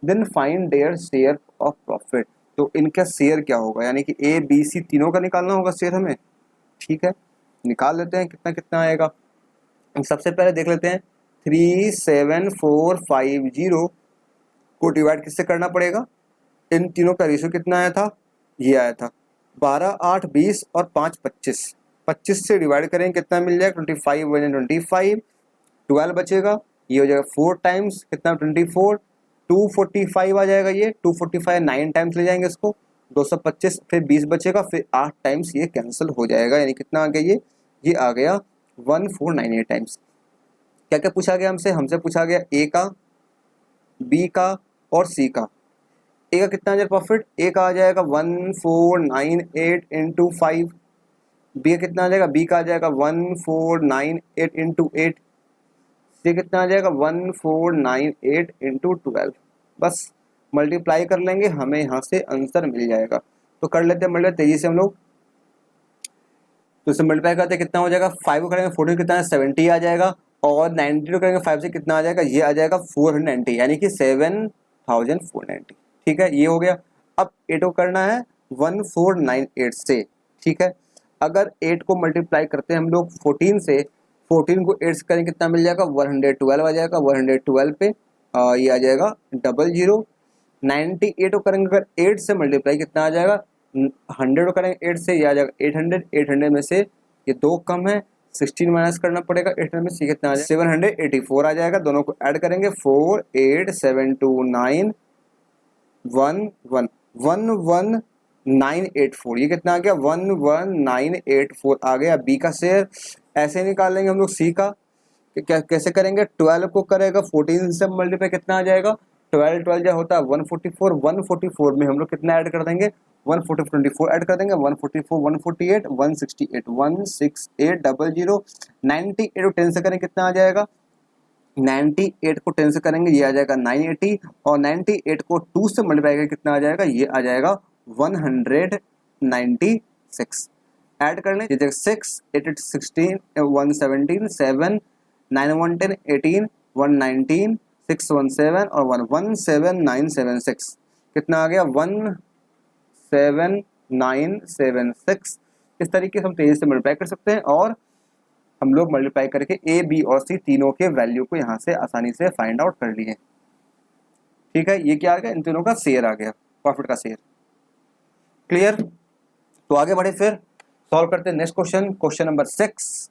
Then find their share of profit, तो इनका शेयर क्या होगा, यानी कि ए बी सी तीनों का निकालना होगा शेयर हमें। ठीक है, निकाल लेते हैं कितना कितना आएगा। सबसे पहले देख लेते हैं 37450 को डिवाइड किससे करना पड़ेगा, इन तीनों का रेशियो कितना आया था, ये आया था 12, 8, 20 और 5, 25। 25 से डिवाइड करें कितना मिल जाएगा, 25 × 25, 12 बचेगा, ये हो जाएगा 4 टाइम्स कितना, 24, 245 आ जाएगा। ये 245 9 टाइम्स ले जाएंगे इसको, 225, फिर 20 बचेगा, फिर 8 टाइम्स ये कैंसिल हो जाएगा। यानी कितना आ गया, ये आ गया 1498 टाइम्स। क्या क्या पूछा गया हमसे पूछा गया ए का, बी का और सी का। ए का कितना आ जाएगा प्रॉफिट, ए का आ जाएगा 1498 × 5। बी का कितना आ जाएगा, बी का आ जाएगा 1498 × 8। सी कितना आ जाएगा 1498 × 12। बस मल्टीप्लाई कर लेंगे, हमें यहाँ से आंसर मिल जाएगा। तो कर लेते हैं मल्टीप्लाई तेजी से हम लोग। तो इसे मल्टीप्लाई करते हैं कितना हो जाएगा, 5 को करेंगे 14 कितना है 70 आ जाएगा, और 90 को करेंगे 5 से कितना आ जाएगा, ये आ जाएगा 490, यानी कि 7,490। ठीक है, ये हो गया। अब 8 को करना है 1498 से। ठीक है, अगर 8 को मल्टीप्लाई करते हैं हम लोग 14 से, 14 को 8 से करें कितना मिल जाएगा, 112 आ जाएगा। 112 पे ये आ जाएगा 00। 98 को करेंगे अगर 8 से मल्टीप्लाई कितना आ जाएगा, 100 को करेंगे 8 से, ये आ जाएगा 800। 800 में से ये 2 कम है, 16 माइनस करना पड़ेगा। 800 में से कितना आ जाएगा, 784 आ जाएगा। दोनों को ऐड करेंगे 4, 8, 7, 2, 9, 1, 1, 11984। ये कितना आ गया, 11984 आ गया। बी का शेयर ऐसे निकाल लेंगे हम लोग सी का, कैसे करेंगे, 12 को करेगा 14 से मल्टीप्लाई, कितना आ जाएगा, 12 12 जो होता है 144, 144 में हम लोग कितना ऐड कर देंगे, 144 24 ऐड कर देंगे, 144 148 168 16800 98 को 10 से करें कितना आ जाएगा, 98 को 10 से करेंगे ये आ जाएगा 980, और 98 को 2 से मल्टीप्लाई करेंगे कितना आ जाएगा, ये आ जाएगा 196। ऐड कर लें, 6 8 16 117 7 9 1 10 18 119 6 1 7 और 1 17976, कितना आ गया 17976। इस तरीके से हम तेजी से मल्टीप्लाई कर सकते हैं और हम लोग मल्टीप्लाई करके ए बी और सी तीनों के वैल्यू को यहाँ से आसानी से फाइंड आउट कर लिए। ठीक है, ये क्या आ गया, इन तीनों का शेयर आ गया, प्रॉफिट का शेयर। क्लियर, तो आगे बढ़े फिर सॉल्व करते हैं नेक्स्ट क्वेश्चन, क्वेश्चन नंबर 6।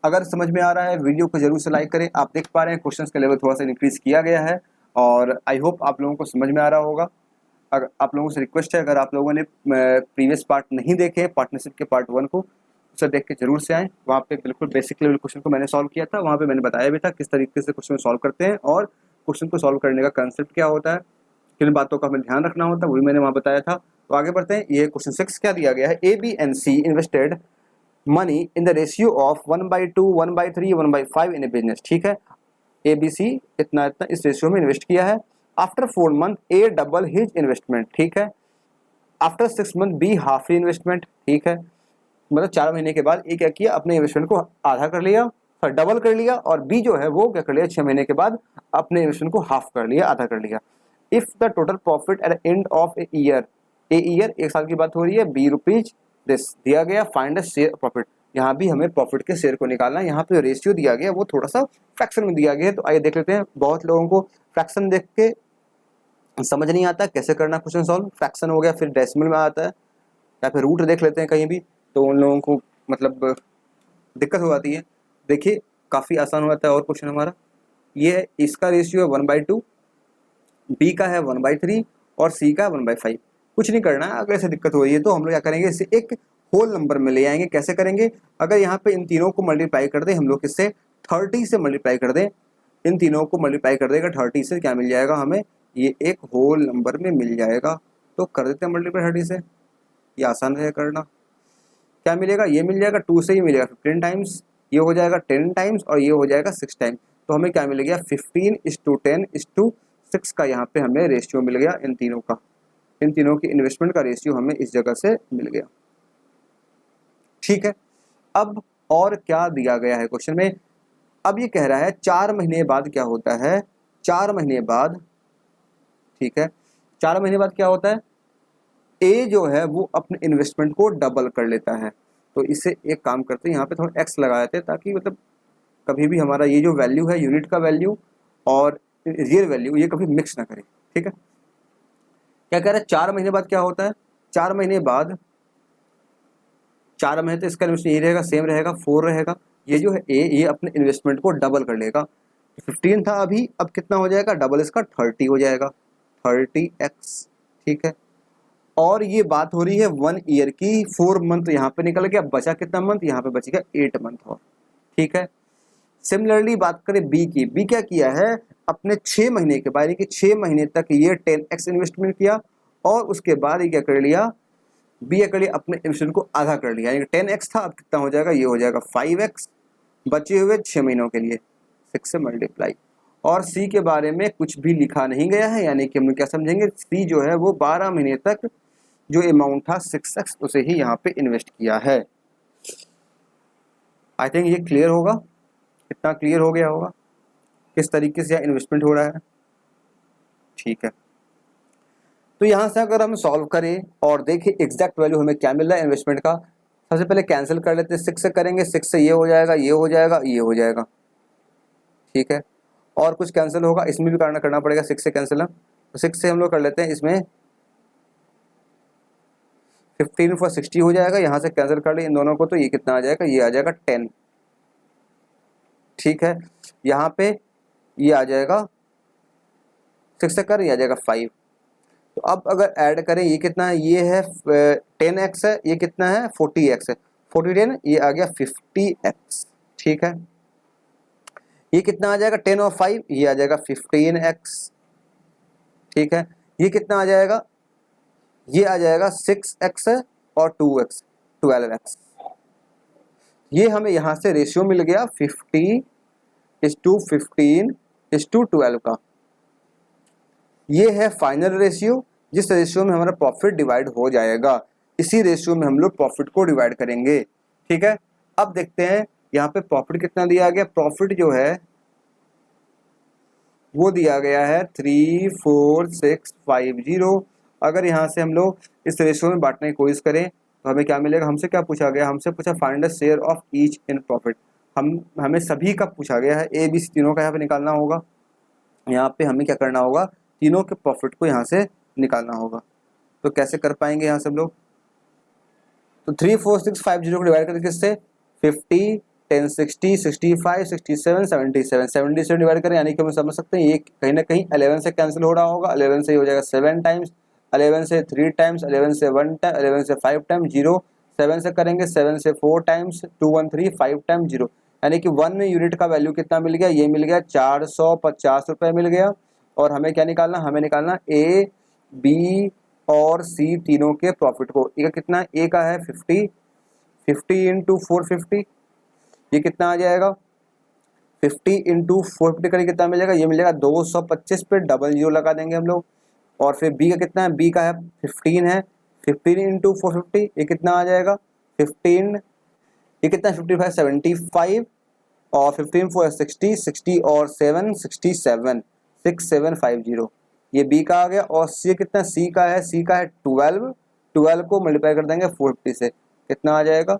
अगर समझ में आ रहा है वीडियो को जरूर से लाइक करें। आप देख पा रहे हैं क्वेश्चन का लेवल थोड़ा सा इंक्रीज किया गया है और आई होप आप लोगों को समझ में आ रहा होगा। अगर आप लोगों से रिक्वेस्ट है, अगर आप लोगों ने प्रीवियस पार्ट नहीं देखे पार्टनरशिप के पार्ट 1 को, उसे देख के जरूर से आएँ। वहाँ पे बिल्कुल बेसिक लेवल क्वेश्चन को मैंने सॉल्व किया था, वहाँ पे मैंने बताया भी था किस तरीके से क्वेश्चन सॉल्व करते हैं और क्वेश्चन को सॉल्व करने का कंसेप्ट क्या होता है, किन बातों का हमें ध्यान रखना होता है, वही मैंने वहाँ बताया था। तो आगे बढ़ते हैं, ये क्वेश्चन 6 क्या दिया गया है, A B and C invested money in the ratio of 1/2 1/3 1/5 in a business. ठीक है, ए बी सी इतना इतना इस रेशियो में इन्वेस्ट किया है। After 4 month A double his investment. ठीक है, after 6 month B half investment. ठीक है, मतलब 4 महीने के बाद ए क्या किया, अपने इन्वेस्टमेंट को आधा कर लिया, डबल कर लिया, और बी जो है वो क्या कर लिया, 6 महीने के बाद अपने इन्वेस्टमेंट को हाफ कर लिया, आधा कर लिया। If the total profit at end of a year, a year 1 साल की बात हो रही है, बी रुपीज दिस दिया गया, फाइंड द शेयर प्रॉफिट। यहाँ भी हमें प्रॉफिट के शेयर को निकालना है। यहाँ पे रेशियो दिया गया वो थोड़ा सा फ्रैक्शन में दिया गया है, तो आइए देख लेते हैं। बहुत लोगों को फ्रैक्शन देख के समझ नहीं आता कैसे करना क्वेश्चन सॉल्व, फ्रैक्शन हो गया फिर डेसिमल में आता है या फिर रूट देख लेते हैं कहीं भी, तो उन लोगों को मतलब दिक्कत हो जाती है। देखिए काफ़ी आसान हो जाता है और क्वेश्चन हमारा ये है, इसका रेशियो है 1/2, बी का है 1/3 और सी का 1/5। कुछ नहीं करना है, अगर ऐसे दिक्कत हो रही है तो हम लोग क्या करेंगे, इसे एक होल नंबर में ले आएंगे। कैसे करेंगे, अगर यहाँ पे इन तीनों को मल्टीप्लाई कर दें हम लोग, इससे 30 से मल्टीप्लाई कर दें, इन तीनों को मल्टीप्लाई कर देगा 30 से, क्या मिल जाएगा हमें, ये एक होल नंबर में मिल जाएगा। तो कर देते हैं मल्टीप्लाई 30 से, ये आसान है करना। क्या मिलेगा, ये मिल जाएगा 2 से ही मिलेगा 15 टाइम्स, ये हो जाएगा 10 टाइम्स और ये हो जाएगा 6 टाइम्स। तो हमें क्या मिल गया, 15:10:6 का यहाँ पे हमें रेशियो मिल गया इन तीनों का, इन तीनों की इन्वेस्टमेंट का रेशियो हमें इस जगह से मिल गया। ठीक है, अब और क्या दिया गया है क्वेश्चन में, अब ये कह रहा है 4 महीने बाद क्या होता है, 4 महीने बाद, ठीक है, 4 महीने बाद क्या होता है, ए जो है वो अपने इन्वेस्टमेंट को डबल कर लेता है। तो इसे एक काम करते हैं, यहाँ पे थोड़ा एक्स लगा देते हैं ताकि मतलब कभी भी हमारा ये जो वैल्यू है यूनिट का वैल्यू और रियल वैल्यू ये कभी मिक्स ना करे। ठीक है, क्या कह रहा है, 4 महीने बाद क्या होता है, 4 महीने बाद, 4 महीने तो इसका इन्वेस्टमेंट यही रहेगा, सेम रहेगा, 4 रहेगा। ये जो है ए, ये अपने इन्वेस्टमेंट को डबल कर लेगा। 15 था अभी, अब कितना हो जाएगा, डबल इसका 30 हो जाएगा, 30x। ठीक है, और ये बात हो रही है 1 ईयर की, 4 मंथ यहाँ पे निकल गया, बचा कितना मंथ, यहाँ पे बचेगा 8 मंथ और। ठीक है, सिमिलरली बात करें बी की, बी क्या किया है, अपने 6 महीने के बाद, यानी कि 6 महीने तक ये 10x इन्वेस्टमेंट किया और उसके बाद ये क्या कर लिया, बी कर लिया, अपने इन्वेस्टमेंट को आधा कर लिया, यानी कि 10x था, अब कितना हो जाएगा, ये हो जाएगा 5x, बचे हुए 6 महीनों के लिए 6 से मल्टीप्लाई। और सी के बारे में कुछ भी लिखा नहीं गया है, यानी कि हम क्या समझेंगे, सी जो है वो 12 महीने तक जो अमाउंट था 6x उसे ही यहाँ पे इन्वेस्ट किया है। आई थिंक ये क्लियर होगा, कितना क्लियर हो गया होगा किस तरीके से इन्वेस्टमेंट हो रहा है। ठीक है, तो यहाँ से अगर हम सॉल्व करें और देखें एग्जैक्ट वैल्यू हमें क्या मिल रहा है इन्वेस्टमेंट का, सबसे पहले कैंसिल कर लेते हैं, 6 से करेंगे, 6 से ये हो जाएगा, ये हो जाएगा, ये हो जाएगा। ठीक है, और कुछ कैंसिल होगा, इसमें भी करना पड़ेगा, 6 से कैंसिल है, तो 6 से हम लोग कर लेते हैं, इसमें 15 for 60 हो जाएगा, यहाँ से कैंसिल कर ले इन दोनों को, तो ये कितना आ जाएगा, ये आ जाएगा 10। ठीक है, यहाँ पे ये आ जाएगा 6 से कर, ये आ जाएगा 5। तो अब अगर ऐड करें, ये कितना है, ये है 10x है, ये कितना है 40x है, 40 10 ये आ गया 50x। ठीक है, ये कितना आ जाएगा 10 और 5, ये आ जाएगा 15x। ठीक है, ये कितना आ जाएगा, ये आ जाएगा 6x और 2x 12x। ये हमें यहाँ से रेशियो मिल गया 50:15:12 का। ये है फाइनल रेशियो, जिस रेशियो में हमारा प्रॉफिट डिवाइड हो जाएगा। इसी रेशियो में हम लोग प्रॉफिट को डिवाइड करेंगे। ठीक है, अब देखते हैं यहाँ पे प्रॉफिट कितना दिया गया। प्रॉफिट जो है वो दिया गया है 34650। अगर यहाँ से हम लोग इस रेशियो में बांटने की कोशिश करें तो हमें क्या मिलेगा। हमसे क्या पूछा गया, हमसे पूछा find the share of each in profit. हमें सभी का पूछा गया है, ए बी सी तीनों का यहाँ पे निकालना होगा। यहाँ पे हमें क्या करना होगा, तीनों के प्रॉफिट को यहाँ से निकालना होगा। तो कैसे कर पाएंगे यहाँ से हम लोग, तो 34650 को डिवाइड करके किससे 50 10 60 65 67 77 77 डिवाइड करें, यानी कि हम समझ सकते हैं ये कहीं ना कहीं 11 से कैंसिल हो रहा होगा। 11 से हो जाएगा 7 टाइम्स, 11 से 3 टाइम्स, 11 से 1 टाइम, 11 से 5 टाइम, 0 7 से करेंगे, 7 से 4 टाइम्स 213 5 टाइम 0, यानी कि 1 यूनिट का वैल्यू कितना मिल गया, ये मिल गया 450 रुपये मिल गया। और हमें क्या निकालना, हमें निकालना ए बी और सी तीनों के प्रॉफिट को। ये कितना, ए का है 50, 50 इंटू 450, ये कितना आ जाएगा 50 इंटू 450 करें कितना मिलेगा, ये मिलेगा 225 पे डबल जीरो लगा देंगे हम लोग। और फिर बी का कितना है, बी का है 15 है, 15 इंटू 450 ये कितना आ जाएगा 15, ये कितना 55 75 और 15 4 60 60 और 7 67 6750, ये बी का आ गया। और सी कितना, सी का है 12, 12 को मल्टीप्लाई कर देंगे 450 से, कितना आ जाएगा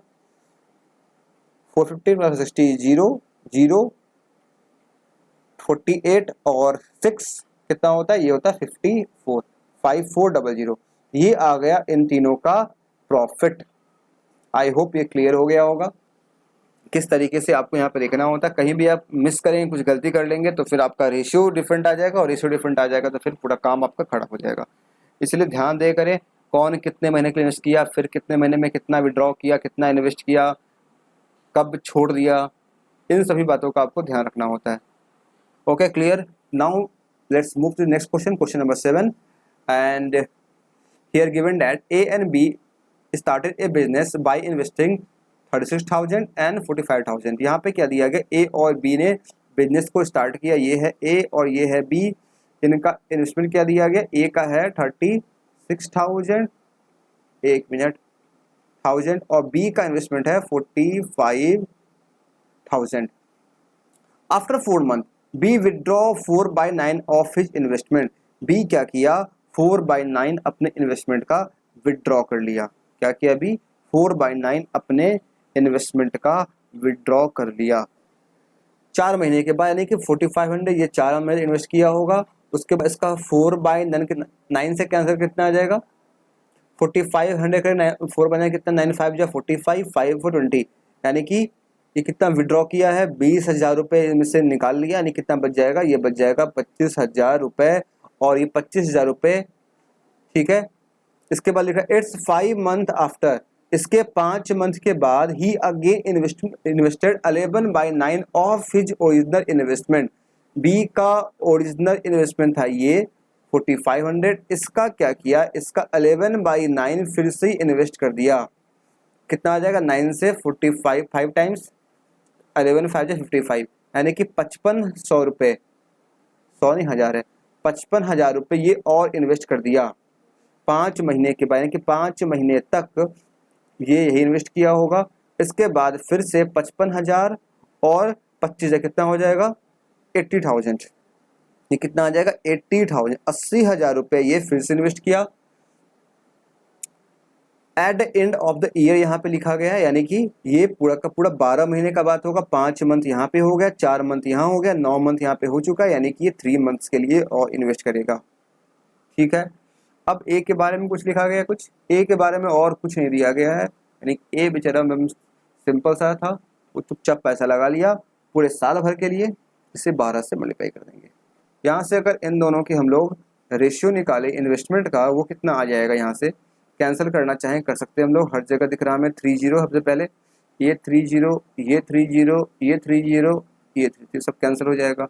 450 प्लस 60 0 0 48 और 6 कितना होता है, ये होता है 54 5400। ये आ गया इन तीनों का प्रॉफिट। आई होप ये क्लियर हो गया होगा किस तरीके से आपको यहाँ पे देखना होता है। कहीं भी आप मिस करेंगे, कुछ गलती कर लेंगे तो फिर आपका रेशियो डिफरेंट आ जाएगा, और रेशियो डिफरेंट आ जाएगा तो फिर पूरा काम आपका खड़ा हो जाएगा। इसलिए ध्यान दे करें कौन कितने महीने के लिए इन्वेस्ट किया, फिर कितने महीने में कितना विड्रॉ किया, कितना इन्वेस्ट किया, कब छोड़ दिया, इन सभी बातों का आपको ध्यान रखना होता है। Okay clear, now let's move to next question, question number 7। And here given that A and B started a business by investing 36,000 and 45,000। यहाँ पे क्या दिया गया, ए और बी ने बिजनेस को स्टार्ट किया, ये है ए और ये है बी। इनका इन्वेस्टमेंट क्या दिया गया, ए का है 36,000, एक मिनट 1000, और बी का इन्वेस्टमेंट है 45,000। After 4 month B withdraw 4/9 of his investment. B क्या किया, 4/9 अपने इन्वेस्टमेंट का विदड्रॉ कर लिया। क्या किया बी, 4/9 अपने इन्वेस्टमेंट का विदड्रॉ कर लिया 4 महीने के बाद, यानी कि 4500 ये 4 महीने इन्वेस्ट किया होगा। उसके बाद इसका 4/9 से कैंसिल कितना आ जाएगा 4500 का 4/9 कितना 9 5 जा 45 5 4 20, यानी कि ये कितना विड्रॉ किया है 20,000 रुपये इनमें से निकाल लिया, यानी कितना बच जाएगा, ये बच जाएगा 25,000 रुपये। और ये 25,000 रुपये, ठीक है। इसके बाद लिखा इट्स 5 मंथ आफ्टर, इसके 5 मंथ के बाद ही again invested 11/9 of his original investment. B का ओरिजिनल इन्वेस्टमेंट था ये 4500, इसका क्या किया, इसका 11/9 फिर से इन्वेस्ट कर दिया। कितना आ जाएगा 9 से 45 5 टाइम्स 11 5 से 55, यानी कि 5500 रुपये, 100 नहीं हज़ार है, 55,000 रुपये ये और इन्वेस्ट कर दिया 5 महीने के बाद, यानी कि 5 महीने तक ये यही इन्वेस्ट किया होगा। इसके बाद फिर से 55,000 और 25 कितना हो जाएगा 80,000, ये कितना आ जाएगा 80,000, 80,000 रुपये ये फिर से इन्वेस्ट किया। At the end of the year यहाँ पे लिखा गया है, यानी कि ये पूरा का पूरा 12 महीने का बात होगा। 5 मंथ यहाँ पे हो गया, 4 मंथ यहाँ हो गया, 9 मंथ यहाँ पे हो चुका है, यानी कि ये 3 मंथ्स के लिए और इन्वेस्ट करेगा। ठीक है, अब ए के बारे में कुछ लिखा गया, कुछ ए के बारे में और कुछ नहीं दिया गया है, यानी ए बेचारा सिंपल सा था, वो चुपचाप पैसा लगा लिया पूरे साल भर के लिए, इसे 12 से मल्टीप्लाई कर देंगे। यहाँ से अगर इन दोनों की हम लोग रेशियो निकाले इन्वेस्टमेंट का, वो कितना आ जाएगा, यहाँ से कैंसिल करना चाहें कर सकते हैं हम लोग। हर जगह दिख रहा है हमें 30 सबसे पहले, ये 30 ये 30 ये 30 ये 3 सब कैंसिल हो जाएगा,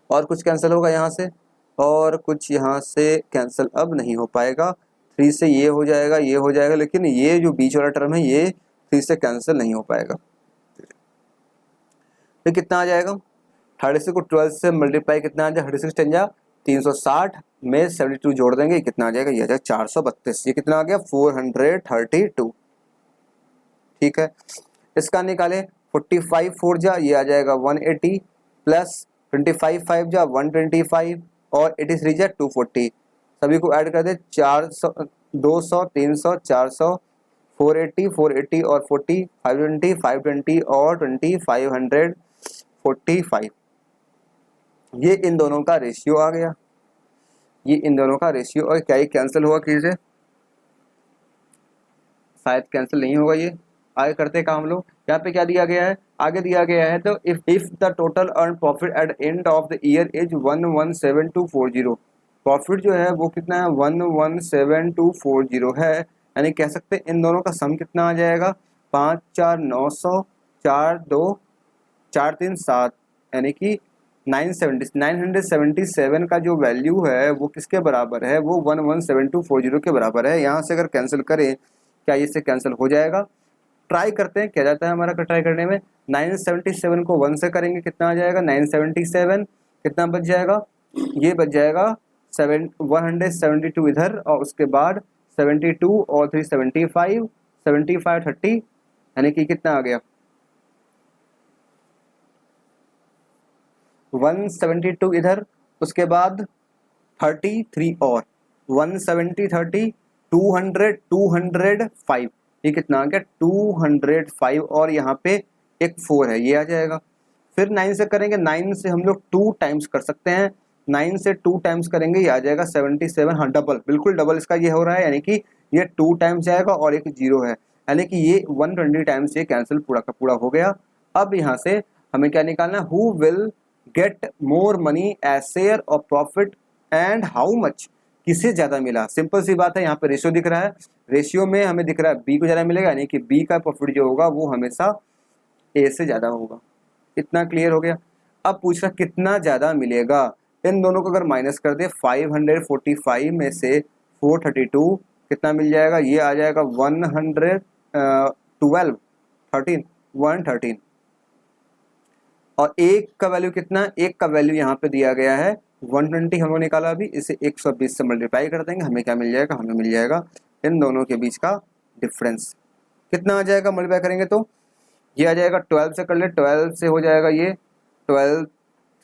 और कुछ कैंसिल होगा यहाँ से, और कुछ यहाँ से कैंसिल अब नहीं हो पाएगा। 3 से ये हो जाएगा, ये हो जाएगा, लेकिन ये जो बीच वाला टर्म है ये 3 से कैंसिल नहीं हो पाएगा। फिर कितना आ जाएगा, 36 को 12 से मल्टीप्लाई कितना आ जाएगा, 36 10 जा 360 में 72 जोड़ देंगे, कितना आ जाएगा, ये आ जाएगा 432। ये कितना आ गया, 432। ठीक है, इसका निकाले, 45 4 जा ये आ जाएगा 180 प्लस 25 5 जा 125 और 83 जा 240। सभी को ऐड कर दे, 400 200 300 400 480 और 40 520 और 20 545। ये इन दोनों का रेशियो आ गया, ये इन दोनों का रेशियो। और क्या ये कैंसिल हुआ किसी से, शायद कैंसिल नहीं होगा। ये आगे करते काम हम लोग, यहाँ पे क्या दिया गया है, आगे दिया गया है तो if the total earn profit at end of the year is 117240, प्रॉफिट जो है वो कितना है, 117240 है, यानी कह सकते हैं इन दोनों का सम कितना आ जाएगा, 5 4 900 4 2 4 3 7, यानी कि 977 का जो वैल्यू है वो किसके बराबर है, वो 117240 के बराबर है। यहाँ से अगर कैंसिल करें, क्या इससे कैंसिल हो जाएगा, ट्राई करते हैं क्या जाता है हमारा ट्राई करने में। 977 को 1 से करेंगे कितना आ जाएगा, 977 कितना बच जाएगा, ये बच जाएगा 172 इधर, और उसके बाद 72 और 3 75 30, यानी कि कितना आ गया 172 इधर, उसके बाद 33 और 170 30 205, ये कितना आ गया 205, और यहाँ पे एक 4 है, ये आ जाएगा। फिर 9 से करेंगे, 9 से हम लोग 2 टाइम्स कर सकते हैं, 9 से 2 टाइम्स करेंगे, ये आ जाएगा 77। हाँ डबल, बिल्कुल डबल इसका ये हो रहा है, यानी कि ये 2 टाइम्स जाएगा और एक 0 है, यानी कि ये 120 टाइम्स ये कैंसिल पूरा का पूरा हो गया। अब यहाँ से हमें क्या निकालना है, who will get more money as share of profit and how much, किसे ज्यादा मिला। सिंपल सी बात है, यहाँ पे रेशियो दिख रहा है, रेशियो में हमें दिख रहा है बी को ज्यादा मिलेगा, यानी कि बी का प्रॉफिट जो होगा वो हमेशा ए से ज्यादा होगा। इतना क्लियर हो गया। अब पूछ रहा कितना ज्यादा मिलेगा, इन दोनों को अगर माइनस कर दे, 545 में से 432 कितना मिल जाएगा, ये आ जाएगा 113, और एक का वैल्यू कितना, एक का वैल्यू यहाँ पे दिया गया है 120, हम लोग निकाला अभी, इसे 120 से मल्टीप्लाई कर देंगे, हमें क्या मिल जाएगा, हमें मिल जाएगा इन दोनों के बीच का डिफरेंस कितना आ जाएगा, मल्टीप्लाई करेंगे तो ये आ जाएगा 12 से कर ले, 12 से हो जाएगा ये 12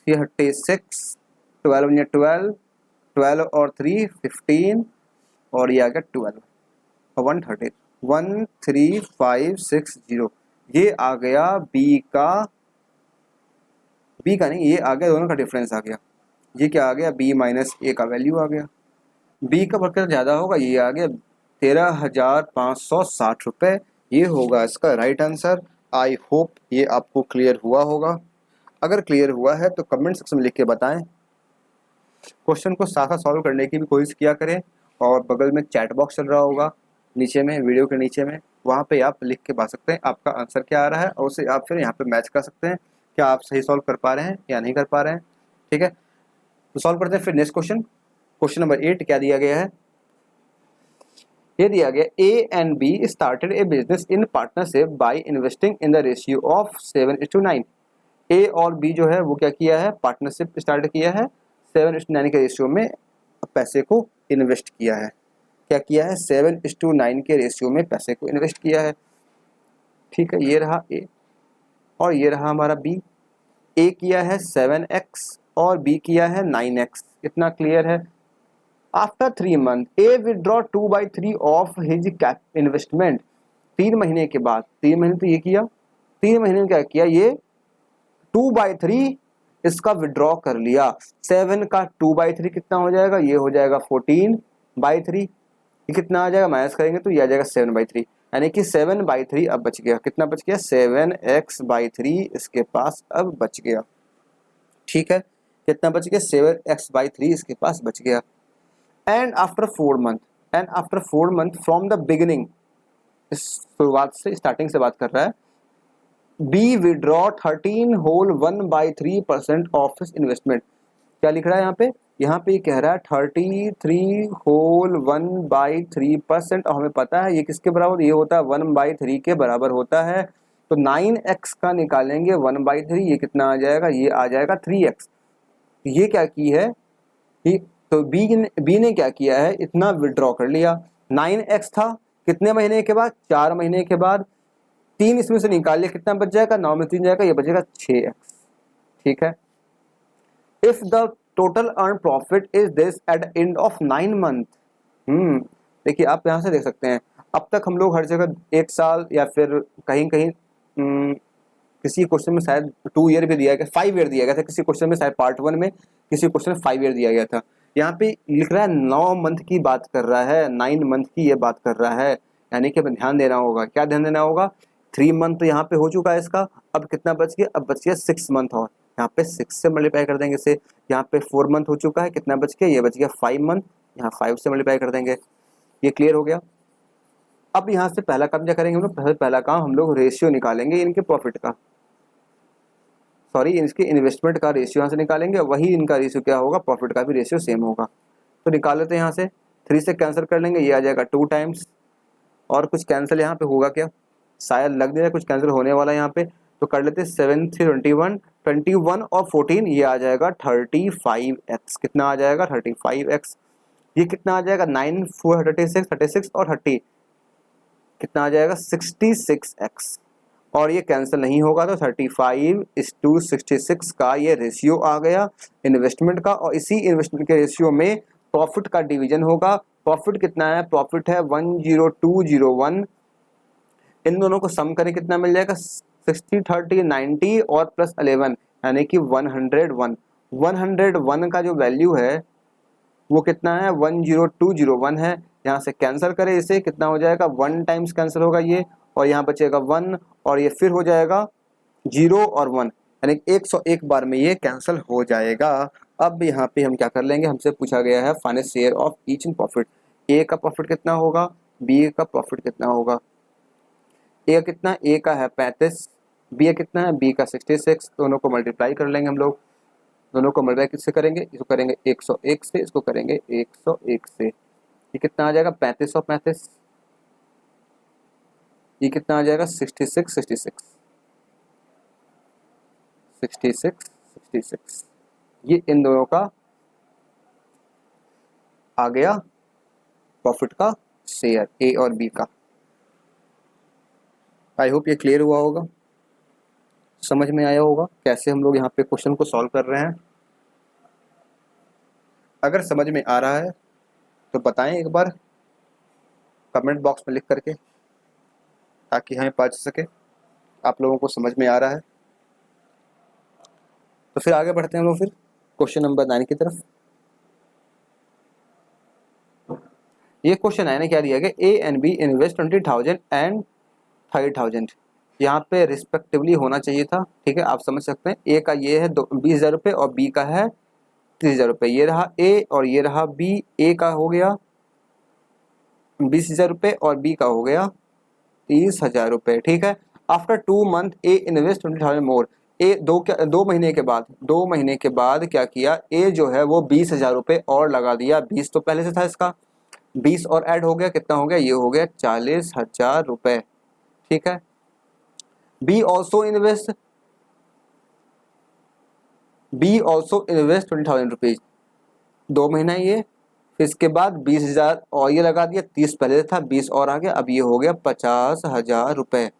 36, 12 या 12, 12 और 3 15, और ये आ गया 12 और 130, 13560, ये आ गया बी का नहीं, ये आ गया दोनों का डिफरेंस आ गया। ये क्या आ गया, बी माइनस ए का वैल्यू आ गया। बी का बरकत ज़्यादा होगा, ये आ गया 13,560 रुपये, ये होगा इसका राइट आंसर। आई होप ये आपको क्लियर हुआ होगा। अगर क्लियर हुआ है तो कमेंट सेक्शन में लिख के बताएं। क्वेश्चन को साथ साथ सॉल्व करने की भी कोशिश किया करें, और बगल में चैट बॉक्स चल रहा होगा नीचे में, वीडियो के नीचे में, वहाँ पे आप लिख के बता सकते हैं आपका आंसर क्या आ रहा है, और उसे आप फिर यहाँ पे मैच कर सकते हैं क्या आप सही सॉल्व कर पा रहे हैं या नहीं कर पा रहे हैं। ठीक है, तो सॉल्व करते हैं फिर नेक्स्ट क्वेश्चन। क्वेश्चन नंबर 8 क्या दिया गया है, ये दिया गया A and B started a business in partnership by investing in the ratio of 7:9। ए और बी जो है वो क्या किया है, पार्टनरशिप स्टार्ट किया है, 7:9 के रेशियो में पैसे को इन्वेस्ट किया है। क्या किया है, 7:9 के रेशियो में पैसे को इन्वेस्ट किया है। ठीक है, ये रहा ए और ये रहा हमारा बी। ए किया है 7x और बी किया है 9x, इतना क्लियर है। After 3 month A withdraw 2/3 of his cap investment. 3 महीने के बाद, 3 महीने तो ये किया, 3 महीने में क्या किया, ये 2/3 इसका विड्रॉ कर लिया। 7 का 2/3 कितना हो जाएगा, ये हो जाएगा 14/3, ये कितना आ जाएगा, माइनस करेंगे तो ये आ जाएगा 7/3, यानी कि 7/3 अब बच गया। कितना बच गया, 7x/3 इसके पास अब बच गया। ठीक है, कितना बच गया, 7x/3 इसके पास बच गया। And after 4 month from the beginning, इस शुरुआत से, स्टार्टिंग से बात कर रहा है, B withdraw 13 whole 1/3% of his investment. क्या लिख रहा है यहाँ पे? यहाँ पे कह रहा है 33 होल 1/3%, और हमें पता है ये किसके बराबर, ये होता है 1/3 के बराबर होता है। तो 9x का निकालेंगे 1/3, ये कितना आ जाएगा? ये आ जाएगा 3x। ये क्या की है कि तो बी ने क्या किया है, इतना विड्रॉ कर लिया। 9x था कितने महीने के बाद? 4 महीने के बाद। 3 इसमें से निकाल लिया, कितना बच जाएगा? 9 में 3 जाएगा, ये बचेगा 6x। ठीक है। If the total earn profit is this eight end of 9 month. देखिए आप यहाँ से देख सकते हैं, अब तक हम लोग हर जगह 1 साल या फिर कहीं कहीं किसी क्वेश्चन में शायद 2 ईयर भी दिया गया, 5 ईयर दिया गया था किसी क्वेश्चन में, शायद पार्ट 1 में किसी क्वेश्चन में 5 ईयर दिया गया था। यहाँ पे लिख रहा है 9 मंथ की बात कर रहा है, 9 मंथ की ये बात कर रहा है, यानी कि हमें ध्यान देना होगा। क्या ध्यान देना होगा? 3 मंथ तो यहाँ पे हो चुका है इसका, अब कितना बच गया? अब बच गया 6 मंथ, और यहाँ पे 6 से मल्टीप्लाई कर देंगे इसे। यहाँ पे 4 मंथ हो चुका है, कितना बच गया? ये बच गया 5 मंथ, यहाँ 5 से मल्टीप्लाई कर देंगे। ये क्लियर हो गया। अब यहाँ से पहला काम क्या करेंगे हम लोग? पहला काम हम लोग रेशियो निकालेंगे इनके प्रॉफिट का, सॉरी इसके इन्वेस्टमेंट का रेशियो यहाँ से निकालेंगे, वही इनका रेशियो क्या होगा? प्रॉफिट का भी रेशियो सेम होगा। तो निकाल लेते हैं यहाँ से, 3 से कैंसिल कर लेंगे, ये आ जाएगा 2 टाइम्स, और कुछ कैंसिल यहाँ पे होगा क्या? शायद लग दे रहा है कुछ कैंसिल होने वाला यहाँ पे, तो कर लेते हैं 7 से 21, 21 और 14, ये आ जाएगा 35x। कितना आ जाएगा? 35x। ये कितना आ जाएगा? 9 4 36 36 और 30, कितना आ जाएगा? 66x। और ये कैंसिल नहीं होगा, तो 35:66 का ये रेशियो आ गया इन्वेस्टमेंट का, और इसी इन्वेस्टमेंट के रेशियो में प्रॉफिट का डिवीजन होगा। प्रॉफिट कितना है? प्रॉफिट है 10201। इन दोनों को सम करें, कितना मिल जाएगा? 60 30 90 और प्लस 11, यानी कि 101। 101 का जो वैल्यू है वो कितना है? 10201 है। यहाँ से कैंसिल करें इसे, कितना हो जाएगा? 1 टाइम्स कैंसिल होगा ये, और यहाँ बचेगा 1, और ये फिर हो जाएगा 0 और 1, यानी 101 बार में ये कैंसिल हो जाएगा। अब यहाँ पे हम क्या कर लेंगे, हमसे पूछा गया है final share of each in profit. A का प्रॉफिट कितना होगा? बी का प्रॉफिट कितना होगा? ए का कितना? ए का है 35, बी का कितना है? बी का 66। दोनों को मल्टीप्लाई कर लेंगे हम लोग। दोनों को मल्टीप्लाई किससे करेंगे? इसको करेंगे 101 से, इसको करेंगे 101 से। ये कितना आ जाएगा? 35 और 35। ये कितना आ जाएगा? 66 66 66 66। ये इन दोनों का आ गया प्रॉफिट का शेयर, ए और बी का। आई होप ये क्लियर हुआ होगा, समझ में आया होगा कैसे हम लोग यहाँ पे क्वेश्चन को सॉल्व कर रहे हैं। अगर समझ में आ रहा है तो बताएं एक बार कमेंट बॉक्स में लिख करके, ताकि हमें पता चल सके आप लोगों को समझ में आ रहा है। तो फिर आगे बढ़ते हैं हम लोग फिर क्वेश्चन नंबर 9 की तरफ। ये क्वेश्चन है ना, क्या दिया गया? A and B invest 20,000 and 30,000। यहाँ पे रिस्पेक्टिवली होना चाहिए था, ठीक है, आप समझ सकते हैं। ए का ये है 20,000 रुपये और बी का है 30,000 रुपये। ये रहा ए और ये रहा बी। ए का हो गया 20,000 रुपये और बी का हो गया 30,000 रुपये, ठीक है। आफ्टर 2 मंथ ए इन्वेस्ट 20,000 मोर। ए 2 महीने के बाद, 2 महीने के बाद क्या किया? ए जो है वो 20,000 रुपये और लगा दिया। 20 तो पहले से था इसका, 20 और ऐड हो गया, कितना हो गया? ये हो गया 40,000 रुपये, ठीक है। B also invest 20,000 rupees. 2 महीना ये, फिर इसके बाद 20,000 और ये लगा दिया। 30 पहले था, 20 और आ गया, अब ये हो गया 50,000 रुपये।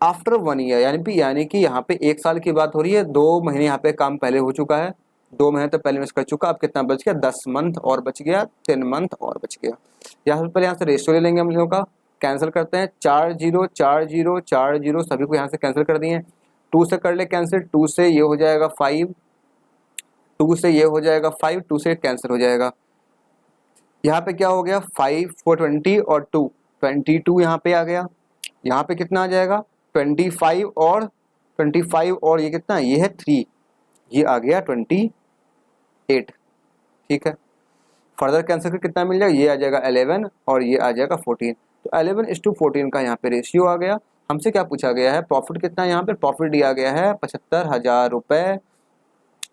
आफ्टर 1 ईयर, यानी कि यहाँ पे 1 साल की बात हो रही है। 2 महीने यहाँ पे काम पहले हो चुका है, 2 महीने तो पहले इन्वेस्ट कर चुका। अब कितना बच गया? 10 मंथ और बच गया, 10 मंथ और बच गया। यहाँ से रेशियो ले लेंगे हम लोगों का, कैंसिल करते हैं। 4 0 4 0 4 0 सभी को यहाँ से कैंसिल कर दिए। 2 से कर ले कैंसिल, 2 से ये हो जाएगा 5, 2 से ये हो जाएगा 5, 2 से कैंसिल हो जाएगा। यहाँ पे क्या हो गया? 5 4 20 और 2 22 यहाँ पे आ गया। यहाँ पे कितना आ जाएगा? 25 और 25 और ये कितना? ये है 3, ये आ गया 28, ठीक है। फर्दर कैंसिल कर कितना मिल जाएगा? ये आ जाएगा 11 और ये आ जाएगा 14। तो 11:14 का यहाँ पे रेशियो आ गया। हमसे क्या पूछा गया है, प्रॉफिट कितना है, यहाँ पे प्रॉफिट दिया गया है 75,000 रुपए।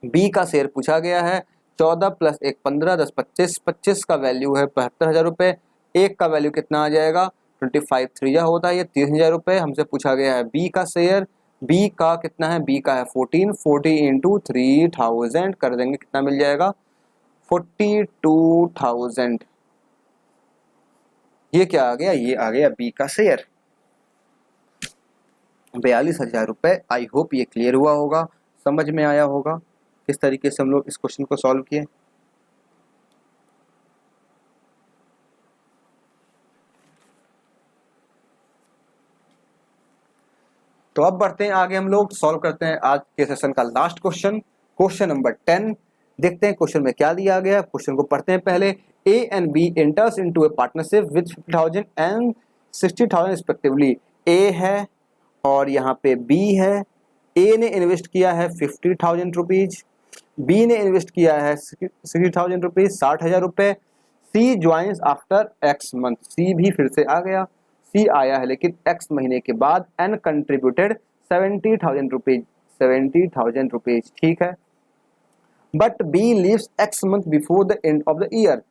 बी का शेयर पूछा गया है 14 + 1 15 10 25, 25 का वैल्यू है 75,000 रुपए, एक का वैल्यू कितना आ जाएगा 25 3 होता है ये 30,000 रुपए। हमसे पूछा गया है बी का शेयर, बी का कितना है, बी का है 14, 40 इंटू 3000 कर देंगे कितना मिल जाएगा 42,000। ये क्या आ गया, ये आ गया बी का शेयर 42,000 रुपए। आई होप ये क्लियर हुआ होगा, समझ में आया होगा किस तरीके से हम लोग इस क्वेश्चन को सॉल्व किए। तो अब बढ़ते हैं आगे, हम लोग सॉल्व करते हैं आज के सेशन का लास्ट क्वेश्चन, क्वेश्चन नंबर 10। देखते हैं क्वेश्चन में क्या दिया गया, क्वेश्चन को पढ़ते हैं पहले। A and B enters into a partnership with 50,000 and 60,000 respectively. A है और यहाँ पे बी है। ए ने इन्वेस्ट किया है 50,000 रुपीज, बी ने इन्वेस्ट किया है 60,000 रुपीज, 60,000 रुपए। सी ज्वाइंस आफ्टर एक्स मंथ, सी भी फिर से आ गया, सी आया है लेकिन एक्स महीने के बाद, एन कंट्रीब्यूटेड 70,000 रुपीज, 70,000 रुपीज, ठीक है। But B leaves x month before the end of the year.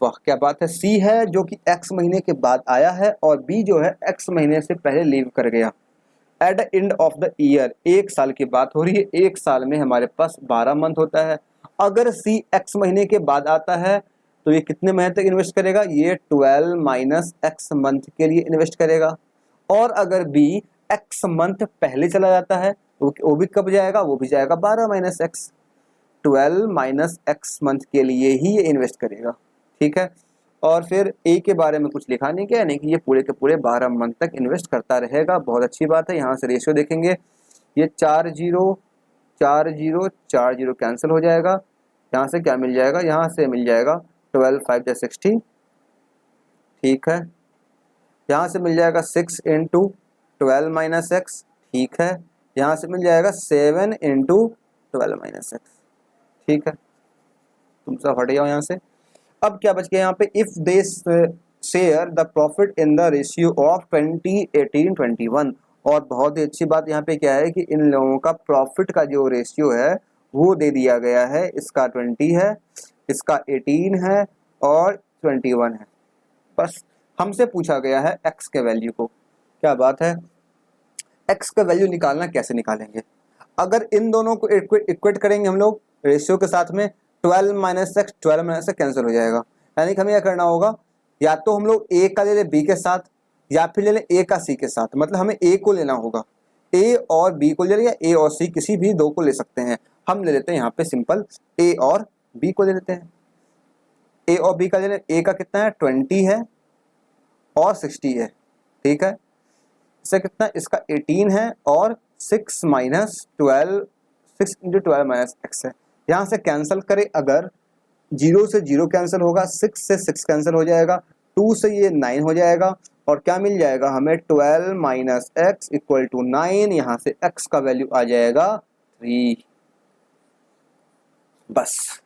वाह क्या बात है, सी है जो कि एक्स महीने के बाद आया है और बी जो है एक्स महीने से पहले लीव कर गया। At the end of the year, एक साल की बात हो रही है, एक साल में हमारे पास 12 मंथ होता है। अगर सी एक्स महीने के बाद आता है तो ये कितने महीने तक इन्वेस्ट करेगा, ये 12 - एक्स मंथ के लिए इन्वेस्ट करेगा। और अगर बी एक्स मंथ पहले चला जाता है वो भी कब जाएगा, वो भी जाएगा 12 - एक्स, 12 - एक्स मंथ के लिए ही ये इन्वेस्ट करेगा, ठीक है। और फिर ए के बारे में कुछ लिखा नहीं क्या, नहीं कि ये पूरे के पूरे 12 मंथ तक इन्वेस्ट करता रहेगा, बहुत अच्छी बात है। यहाँ से रेशियो देखेंगे, ये 4 0 4 0 4 0 कैंसिल हो जाएगा। यहाँ से क्या मिल जाएगा, यहाँ से मिल जाएगा 12 5 = 60, ठीक है। यहाँ से मिल जाएगा 6 इंटू 12 - एक्स, ठीक है। यहाँ से मिल जाएगा 7 इंटू 12 - एक्स, ठीक है। तुम सब हट जाओ यहाँ से। अब क्या बच गया यहाँ पे, if they share the profit in the ratio of 20 18 21। और बहुत ही अच्छी बात यहाँ पे क्या है कि इन लोगों का प्रॉफिट का जो रेशियो है वो दे दिया गया है, इसका 20 है, इसका 18 है और 21 है। बस हमसे पूछा गया है एक्स के वैल्यू को। क्या बात है, एक्स का वैल्यू निकालना, कैसे निकालेंगे, अगर इन दोनों को इक्वेट करेंगे हम लोग रेशियो के साथ में, 12 - एक्स 12 - एक्स कैंसिल हो जाएगा। यानी कि हमें क्या करना होगा, या तो हम लोग ए का ले लें बी के साथ, या फिर ले लें ए का सी के साथ। मतलब हमें ए को लेना होगा, ए और बी को ले लें या ए और सी, किसी भी दो को ले सकते हैं। हम ले लेते हैं यहाँ पे सिंपल ए और बी को ले लेते हैं। ए और बी का ले लें, ए का कितना है 20 है और 60 है, ठीक है। इससे कितना, इसका 18 है और 6 - 12 6 × 12 - एक्स है। यहाँ से कैंसिल करें, अगर 0 से 0 कैंसिल होगा, 6 से 6 कैंसिल हो जाएगा, 2 से ये 9 हो जाएगा और क्या मिल जाएगा हमें 12 - एक्स = 9। यहाँ से x का वैल्यू आ जाएगा 3। बस